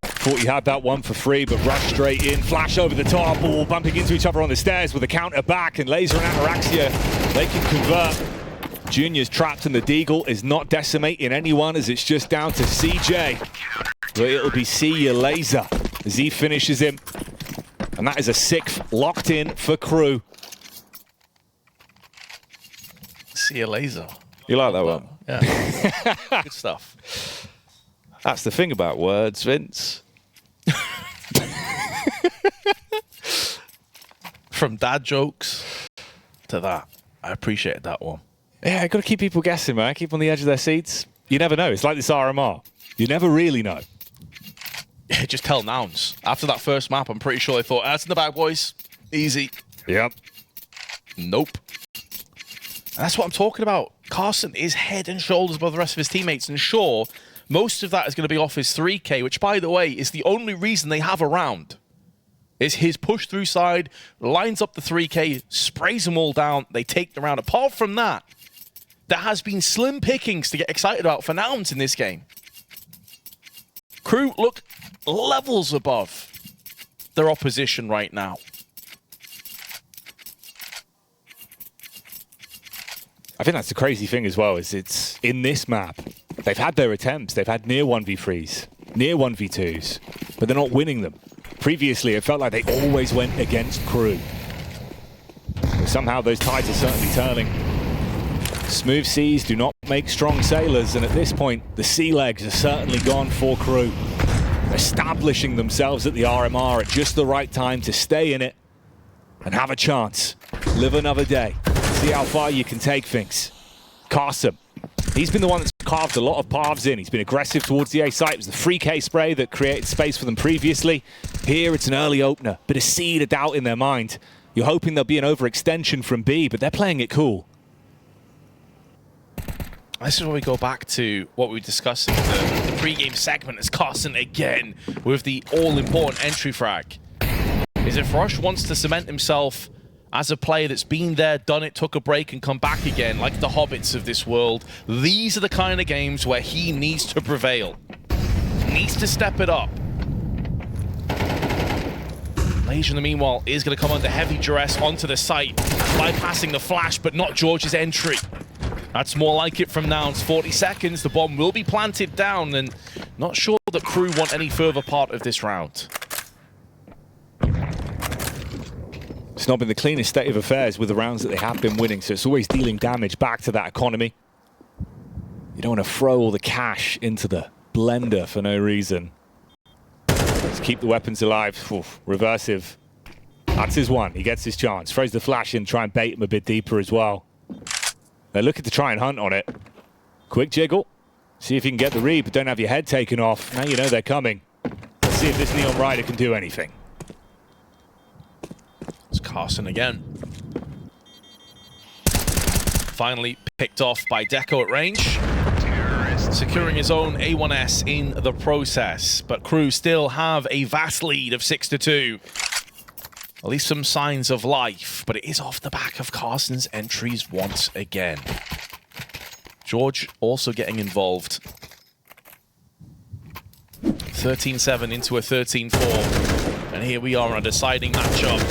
Thought he had that one for free, but Rush straight in. Flash over the top, all bumping into each other on the stairs with a counter back, and Laser and Atraxia, they can convert. Junior's trapped, and the Deagle is not decimating anyone as it's just down to CJ. But it'll be see you Laser as he finishes him. And that is a 6th locked in for KRÜ. See you laser. You like that one? Yeah. Good stuff. That's the thing about words, Vince. From dad jokes to that. I appreciated that one. Yeah, I got to keep people guessing, man. Keep on the edge of their seats. You never know. It's like this RMR. You never really know. Just tell Nouns. After that first map, I'm pretty sure they thought, that's in the bag, boys. Easy. Yep. Nope. And that's what I'm talking about. Carson is head and shoulders above the rest of his teammates. And sure, most of that is going to be off his 3K, which, by the way, is the only reason they have a round. Is his push through side, lines up the 3K, sprays them all down, they take the round. Apart from that, there has been slim pickings to get excited about for Nouns in this game. KRÜ look levels above their opposition right now. I think that's the crazy thing as well, is it's in this map. They've had their attempts. They've had near 1v3s, near 1v2s, but they're not winning them. Previously, it felt like they always went against KRÜ. But somehow those tides are certainly turning. Smooth seas do not make strong sailors, and at this point, the sea legs are certainly gone for KRÜ. Establishing themselves at the RMR at just the right time to stay in it and have a chance. Live another day. See how far you can take things. Carson, he's been the one that's carved a lot of paths in. He's been aggressive towards the A site. It was the 3K spray that created space for them previously. Here, it's an early opener. Bit of seed of doubt in their mind. You're hoping there'll be an overextension from B, but they're playing it cool. This is where we go back to what we discussed in the pre-game segment as Carson again with the all-important entry frag. Is if Rush wants to cement himself as a player that's been there, done it, took a break and come back again, like the Hobbits of this world, these are the kind of games where he needs to prevail. Needs to step it up. Major, in the meanwhile, is going to come under heavy duress onto the site, bypassing the flash, but not Jeorge's entry. That's more like it from Nouns. 40 seconds, the bomb will be planted down, and not sure that KRÜ want any further part of this round. It's not been the cleanest state of affairs with the rounds that they have been winning, so it's always dealing damage back to that economy. You don't want to throw all the cash into the blender for no reason. Let's keep the weapons alive. Oof, reversive. That's his one. He gets his chance. Throws the flash in, try and bait him a bit deeper as well. They're looking to try and hunt on it. Quick jiggle. See if you can get the read, but don't have your head taken off. Now you know they're coming. Let's see if this Neon Rider can do anything. It's Carson again. Finally picked off by Deco at range. Securing his own A1S in the process. But KRÜ still have a vast lead of 6-2. At least some signs of life, but it is off the back of Carson's entries once again. Jeorge also getting involved. 13-7 into a 13-4. And here we are on a deciding matchup.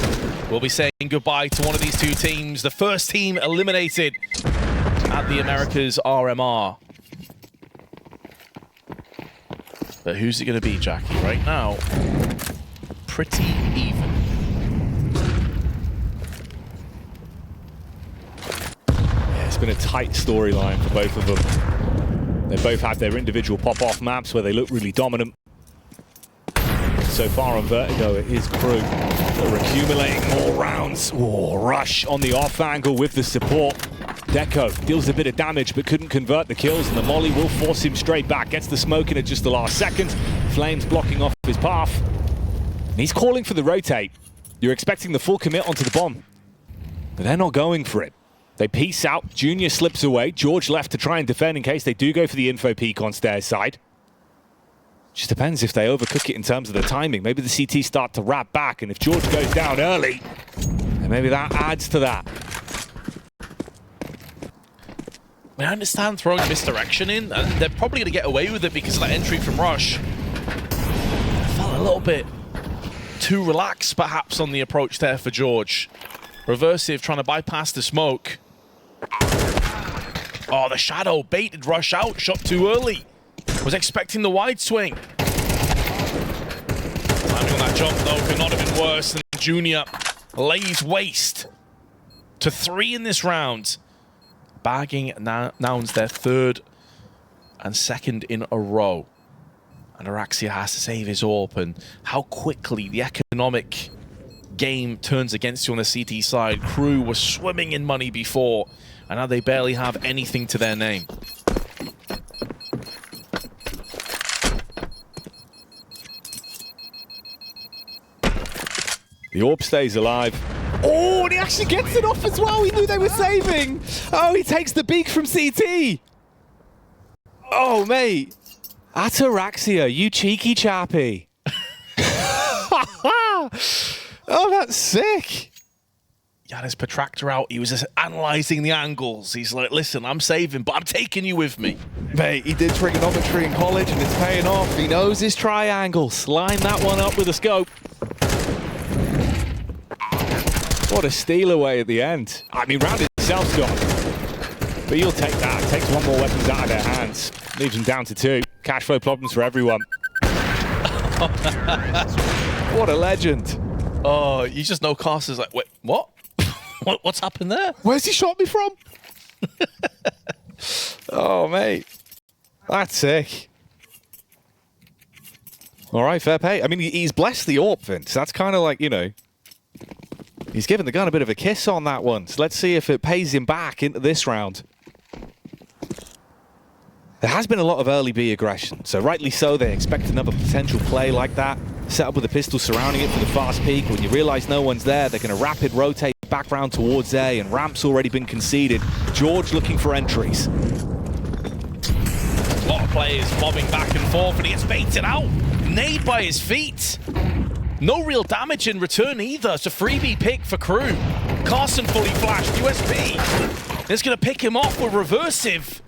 We'll be saying goodbye to one of these two teams. The first team eliminated at the Americas RMR. But who's it going to be, Jackie? Right now, pretty even. It's been a tight storyline for both of them. They both had their individual pop-off maps where they look really dominant. So far on Vertigo, it is KRÜ that are accumulating more rounds. Oh, Rush on the off angle with the support. Deco deals a bit of damage but couldn't convert the kills, and the molly will force him straight back. Gets the smoke in at just the last second. Flames blocking off his path. And he's calling for the rotate. You're expecting the full commit onto the bomb, but they're not going for it. They peace out. Junior slips away. Jeorge left to try and defend in case they do go for the info peek on Stairs side. Just depends if they overcook it in terms of the timing. Maybe the CT start to wrap back, and if Jeorge goes down early, then maybe that adds to that. I mean, I understand throwing misdirection in, and they're probably going to get away with it because of that entry from Rush. I felt a little bit too relaxed, perhaps, on the approach there for Jeorge. Reversive trying to bypass the smoke. Oh, the shadow baited Rush out, shot too early. Was expecting the wide swing. Timing on that jump, though, could not have been worse. And Junior lays waste to 3 in this round. bagging Nouns their third and second in a row. And Araxia has to save his AWP, and how quickly the economic game turns against you on the CT side. KRÜ was swimming in money before, and now they barely have anything to their name. The AWP stays alive. Oh, and he actually gets it off as well. He knew they were saving. Oh, he takes the beak from CT. Oh, mate. Ataraxia, you cheeky chappy. Oh, that's sick. He had his protractor out. He was just analysing the angles. He's like, listen, I'm saving, but I'm taking you with me. Mate, he did trigonometry in college and it's paying off. He knows his triangles. Line that one up with a scope. What a steal away at the end. I mean, round itself's gone. But you'll take that. Takes one more weapons out of their hands. Leaves them down to 2. Cash flow problems for everyone. What a legend. Oh, you just know Carson's like, wait, what? What's happened there? Where's he shot me from? Oh, mate. That's sick. All right, fair play. I mean, he's blessed the AWP, Vince. That's kind of like, you know, he's given the gun a bit of a kiss on that one. So let's see if it pays him back into this round. There has been a lot of early B aggression, so rightly so, they expect another potential play like that. Set up with a pistol surrounding it for the fast peak. When you realize no one's there, they're going to rapid rotate back round towards A, and ramp's already been conceded. Jeorge looking for entries. A lot of players bobbing back and forth, and he gets baited out. Nade by his feet. No real damage in return either. It's a freebie pick for KRÜ. Carson fully flashed, USP. It's going to pick him off with reversive.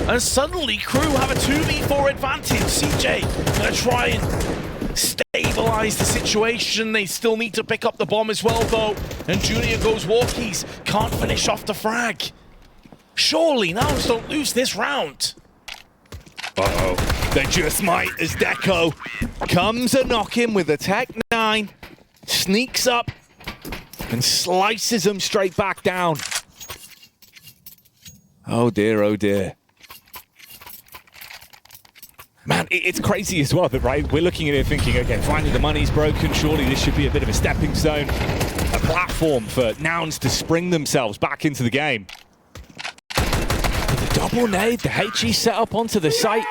And suddenly KRÜ have a 2v4 advantage. CJ going to try and stabilize the situation. They still need to pick up the bomb as well, though. And Junior goes walkies. Can't finish off the frag. Surely Nouns don't lose this round. Uh-oh. They just might as Deco comes a knock-in with a Tech 9. Sneaks up and slices them straight back down. Oh dear, oh dear. Man, it's crazy as well, that, right, we're looking at it thinking, okay, finally the money's broken, surely this should be a bit of a stepping stone, a platform for Nouns to spring themselves back into the game. But the double nade, the HE set up onto the site.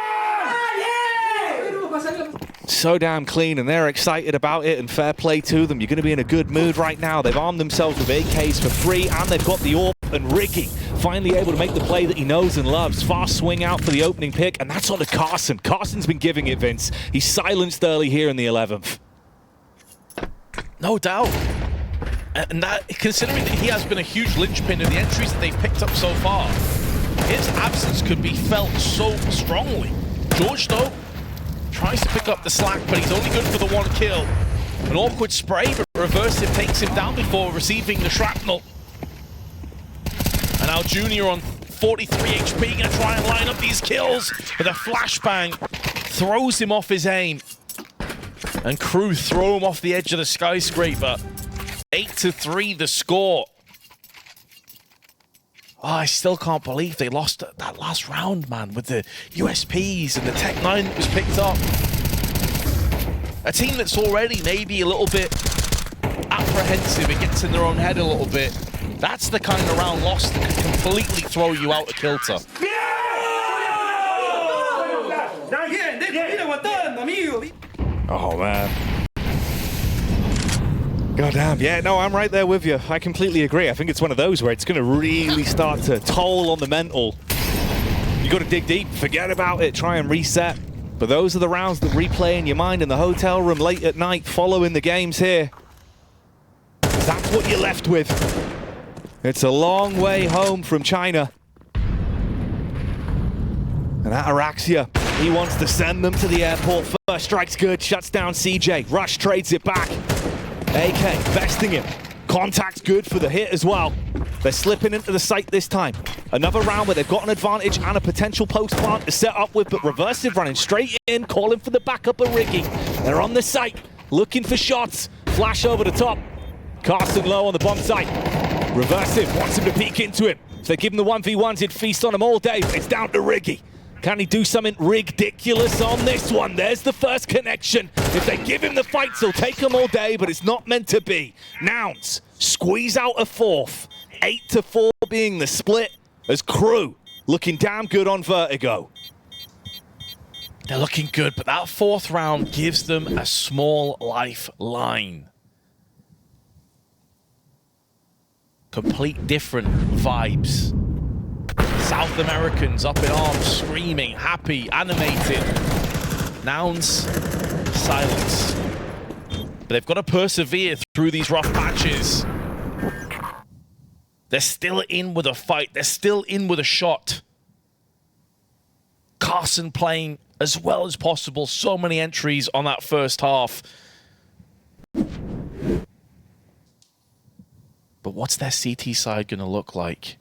So damn clean, and they're excited about it, and fair play to them. You're going to be in a good mood right now. They've armed themselves with AKs for free, and they've got the AWP, and Ricky finally able to make the play that he knows and loves. Fast swing out for the opening pick, and that's on to Carson. Carson's been giving it, Vince. He's silenced early here in the 11th. No doubt. And that, considering that he has been a huge linchpin of the entries that they've picked up so far, his absence could be felt so strongly. Jeorge, though, tries to pick up the slack, but he's only good for the 1 kill. An awkward spray, but Reversive takes him down before receiving the shrapnel. And now Junior on 43 HP, gonna try and line up these kills, but a flashbang throws him off his aim. And KRÜ throw him off the edge of the skyscraper. 8-3 the score. Oh, I still can't believe they lost that last round, man, with the USPs and the Tech 9 that was picked up. A team that's already maybe a little bit apprehensive, it gets in their own head a little bit. That's the kind of round loss that could completely throw you out of kilter. Oh, man. God damn, yeah, no, I'm right there with you. I completely agree. I think it's one of those where it's going to really start to toll on the mental. You got to dig deep, forget about it, try and reset. But those are the rounds that replay in your mind in the hotel room late at night following the games here. That's what you're left with. It's a long way home from China. And Ataraxia, he wants to send them to the airport. First strike's good, shuts down CJ. Rush trades it back. AK besting him. Contact's good for the hit as well. They're slipping into the site this time. Another round where they've got an advantage and a potential post plant to set up with, but Reversive running straight in, calling for the backup of Ricky. They're on the site, looking for shots. Flash over the top. Carson low on the bomb site. Reversive wants him to peek into him. If they give him the 1v1s, he'd feast on them all day. It's down to Riggy. Can he do something ridiculous on this one? There's the first connection. If they give him the fights, he'll take them all day, but it's not meant to be. Nouns squeeze out a fourth. 8-4 being the split as KRÜ looking damn good on Vertigo. They're looking good, but that fourth round gives them a small lifeline. Complete different vibes. South Americans up in arms, screaming, happy, animated. Nouns, silence. But they've got to persevere through these rough patches. They're still in with a fight. They're still in with a shot. Carson playing as well as possible. So many entries on that first half. But what's their CT side going to look like?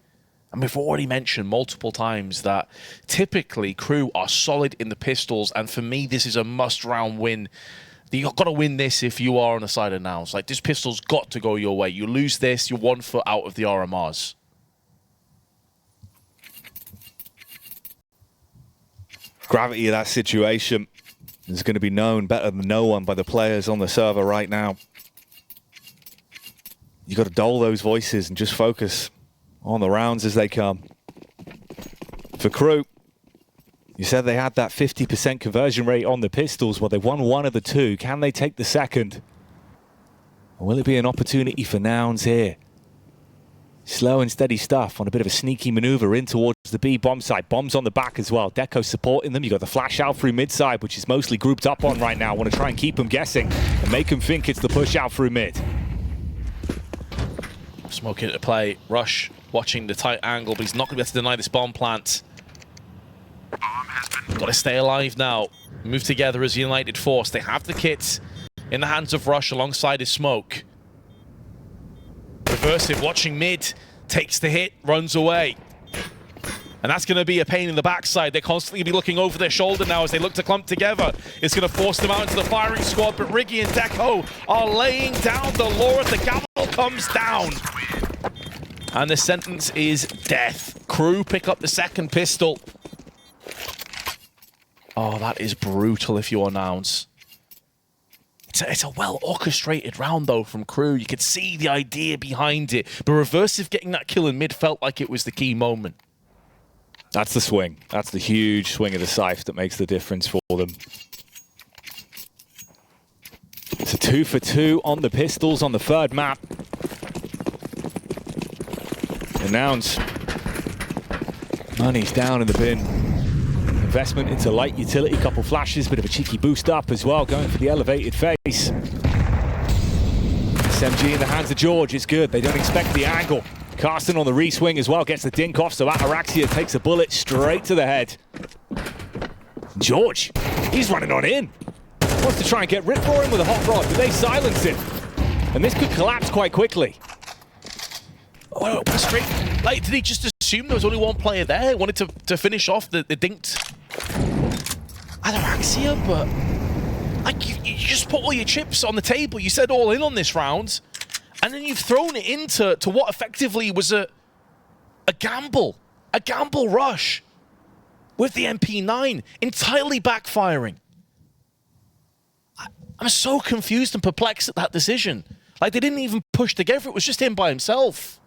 And we've already mentioned multiple times that typically KRÜ are solid in the pistols, and for me, this is a must-round win. You've got to win this if you are on the side of Nouns. Like, this pistol's got to go your way. You lose this, you're 1 foot out of the RMRs. Gravity of that situation is going to be known better than no one by the players on the server right now. You've got to dull those voices and just focus on the rounds as they come. For KRÜ, you said they had that 50% conversion rate on the pistols. Well, they won one of the two. Can they take the second? Or will it be an opportunity for Nouns here? Slow and steady stuff on a bit of a sneaky maneuver in towards the B bomb side. Bombs on the back as well. Deco supporting them. You got the flash out through mid side, which is mostly grouped up on right now. Want to try and keep them guessing and make them think it's the push out through mid. Smoke into play. Rush watching the tight angle, but he's not going to be able to deny this bomb plant. Got to stay alive now. Move together as a united force. They have the kits in the hands of Rush alongside his smoke. Reversive watching mid. Takes the hit, runs away. And that's going to be a pain in the backside. They're constantly be looking over their shoulder now as they look to clump together. It's going to force them out into the firing squad, but Riggy and Deco are laying down the law. The gavel comes down. And the sentence is death. KRÜ pick up the second pistol. Oh, that is brutal if you are Nouns. It's a well-orchestrated round, though, from KRÜ. You could see the idea behind it. But Reversive getting that kill in mid felt like it was the key moment. That's the swing. That's the huge swing of the scythe that makes the difference for them. It's a 2 for 2 on the pistols on the third map. And Nouns, money's down in the bin. Investment into light utility, couple flashes, bit of a cheeky boost up as well, going for the elevated face. SMG in the hands of Jeorge is good. They don't expect the angle. Carson on the re-swing as well, gets the dink off, so Ataraxia takes a bullet straight to the head. Jeorge, he's running on in. Wants to try and get ripped for him with a hot rod, but they silence him. And this could collapse quite quickly. Oh, straight. Like, did he just assume there was only one player there? Wanted to finish off the dinked Ataraxia, but like you just put all your chips on the table. You said all in on this round, and then you've thrown it into what effectively was a gamble rush with the MP9 entirely backfiring. I'm so confused and perplexed at that decision. Like, they didn't even push together. It was just him by himself.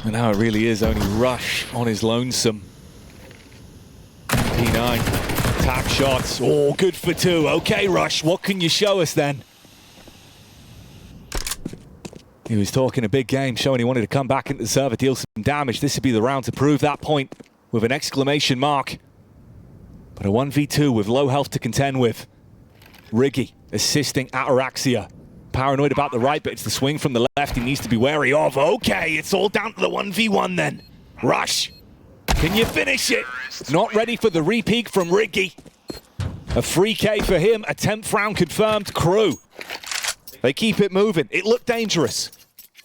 And now it really is only Rush on his lonesome. P9, tap shots. Oh, good for 2. Okay, Rush, what can you show us then? He was talking a big game, showing he wanted to come back into the server, deal some damage. This would be the round to prove that point with an exclamation mark. But a 1v2 with low health to contend with. Riggy assisting Ataraxia. Paranoid about the right, but it's the swing from the left he needs to be wary of. Okay, it's all down to the 1v1 then. Rush, can you finish it? Not ready for the re-peak from Riggy. A free K for him, a 10th round confirmed. KRÜ, they keep it moving. It looked dangerous.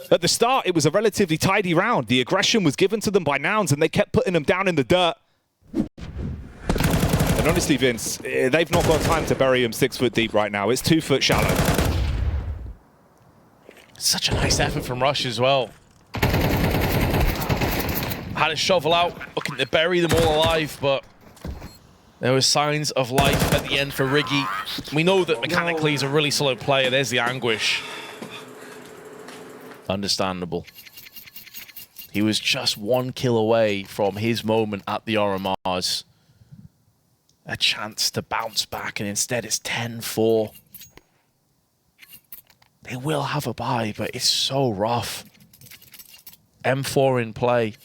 At the start, it was a relatively tidy round. The aggression was given to them by Nouns, and they kept putting them down in the dirt. And And honestly, Vince, they've not got time to bury him 6 foot deep right now. It's 2 foot shallow. Such a nice effort from Rush as well. Had a shovel out, looking to bury them all alive, but there were signs of life at the end for Riggy. We know that mechanically he's a really solid player. There's the anguish. Understandable. He was just 1 kill away from his moment at the RMRs. A chance to bounce back, and instead it's 10-4. They will have a bye, but it's so rough. M4 in play.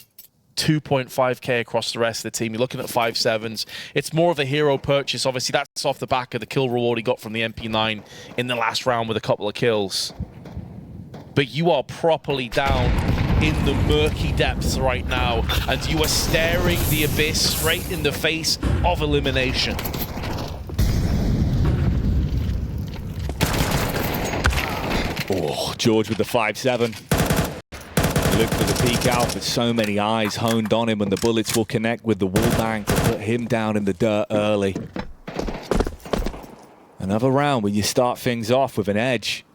2.5k across the rest of the team. You're looking at 5-7s. It's more of a hero purchase. Obviously, that's off the back of the kill reward he got from the MP9 in the last round with a couple of kills. But you are properly down in the murky depths right now, and you are staring the abyss straight in the face of elimination. Oh, Jeorge with the 5-7. Look for the peek out, but so many eyes honed on him, and the bullets will connect with the wallbang to put him down in the dirt early. Another round where you start things off with an edge.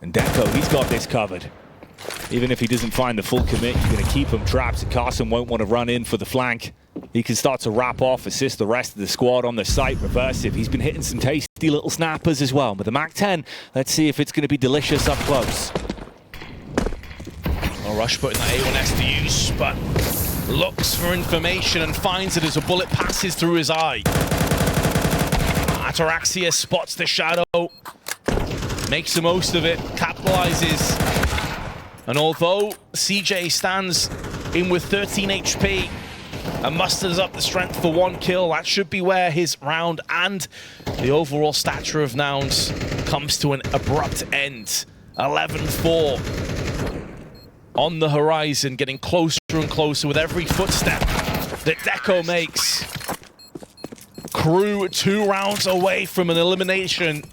And Deco, he's got this covered. Even if he doesn't find the full commit, you're going to keep him trapped. Carson won't want to run in for the flank. He can start to wrap off, assist the rest of the squad on the site. Reversive, he's been hitting some tasty little snappers as well. With the MAC-10, let's see if it's going to be delicious up close. Rush putting that A1S to use, but looks for information and finds it as a bullet passes through his eye. Ataraxia spots the shadow, makes the most of it, capitalizes. And although CJ stands in with 13 HP and musters up the strength for 1 kill, that should be where his round and the overall stature of Nouns comes to an abrupt end. 11-4. On the horizon, getting closer and closer with every footstep that Deco makes. KRÜ 2 rounds away from an elimination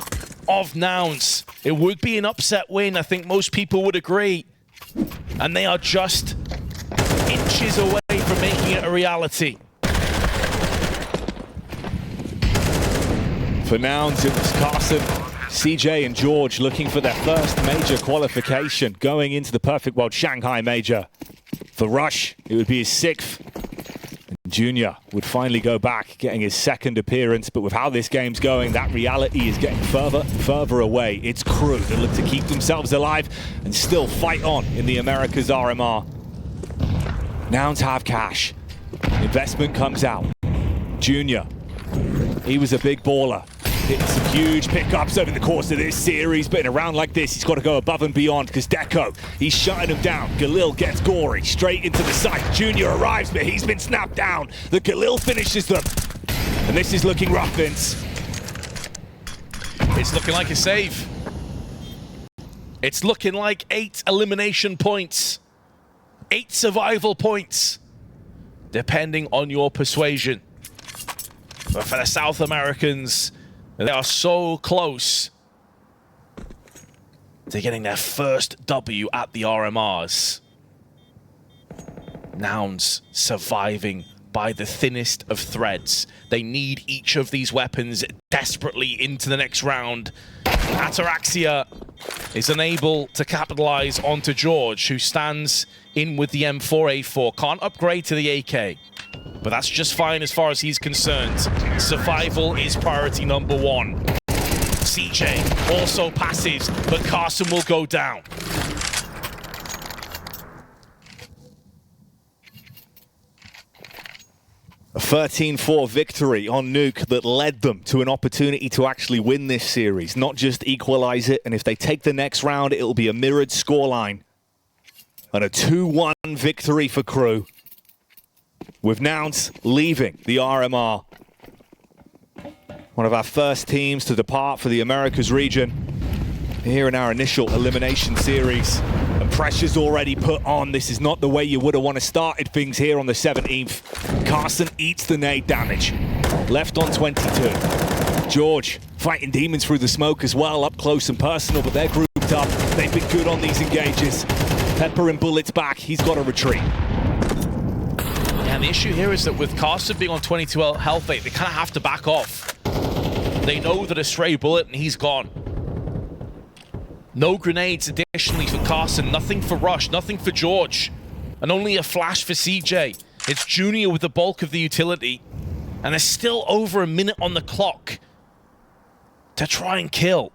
of Nouns. It would be an upset win, I think most people would agree. And they are just inches away from making it a reality. For Nouns, it was Carson, CJ and Jeorge looking for their first major qualification going into the Perfect World Shanghai Major. For Rush, it would be his 6th. And Junior would finally go back, getting his 2nd appearance, but with how this game's going, that reality is getting further and further away. It's KRÜ that look to keep themselves alive and still fight on in the Americas RMR. Nouns have cash. Investment comes out. Junior, he was a big baller. Hitting some huge pickups over the course of this series, but in a round like this, he's got to go above and beyond because Deco, he's shutting him down. Galil gets gory, straight into the site. Junior arrives, but he's been snapped down. The Galil finishes them. And this is looking rough, Vince. It's looking like a save. It's looking like 8 elimination points. 8 survival points, depending on your persuasion. But for the South Americans, they are so close to getting their first W at the RMRs. Nouns surviving by the thinnest of threads. They need each of these weapons desperately into the next round. Ataraxia is unable to capitalize onto Jeorge, who stands in with the M4A4. Can't upgrade to the AK. But that's just fine as far as he's concerned. Survival is priority number 1. CJ also passes, but Carson will go down. A 13-4 victory on Nuke that led them to an opportunity to actually win this series, not just equalize it. And if they take the next round, it'll be a mirrored scoreline. And a 2-1 victory for KRÜ, with Nouns leaving the RMR. One of our first teams to depart for the Americas region here in our initial elimination series. And pressure's already put on. This is not the way you would have wanted started things here on the 17th. Carson eats the nade damage. Left on 22. Jeorge fighting demons through the smoke as well, up close and personal, but they're grouped up. They've been good on these engages. Pepper and bullets back. He's got to retreat. Yeah, And the issue here is that with Carson being on 22 health, they kind of have to back off. They know that a stray bullet and he's gone. No grenades additionally for Carson, nothing for Rush, nothing for Jeorge, and only a flash for CJ. It's Junior with the bulk of the utility, and there's still over a minute on the clock to try and kill.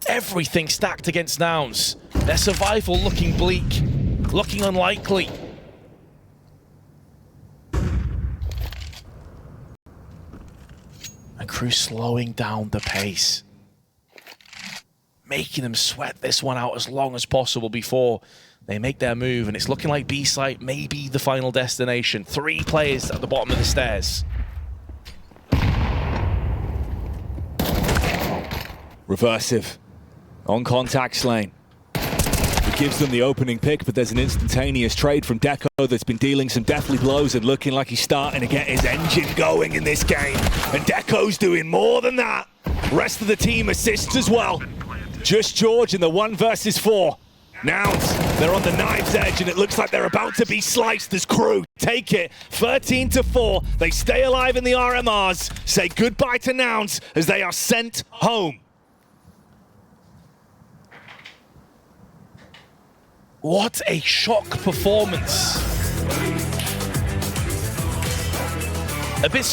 Everything stacked against Nouns. Their survival looking bleak, looking unlikely. And KRÜ slowing down the pace, making them sweat this one out as long as possible before they make their move. And it's looking like B site may be the final destination. 3 players at the bottom of the stairs. Reversive on contact lane. It gives them the opening pick, but there's an instantaneous trade from Deco that's been dealing some deathly blows and looking like he's starting to get his engine going in this game. And Deco's doing more than that. Rest of the team assists as well. Just Jeorge in the 1 versus 4. Nouns, they're on the knife's edge and it looks like they're about to be sliced as KRÜ take it 13-4. They stay alive in the RMRs, say goodbye to Nouns as they are sent home. What a shock performance. A bit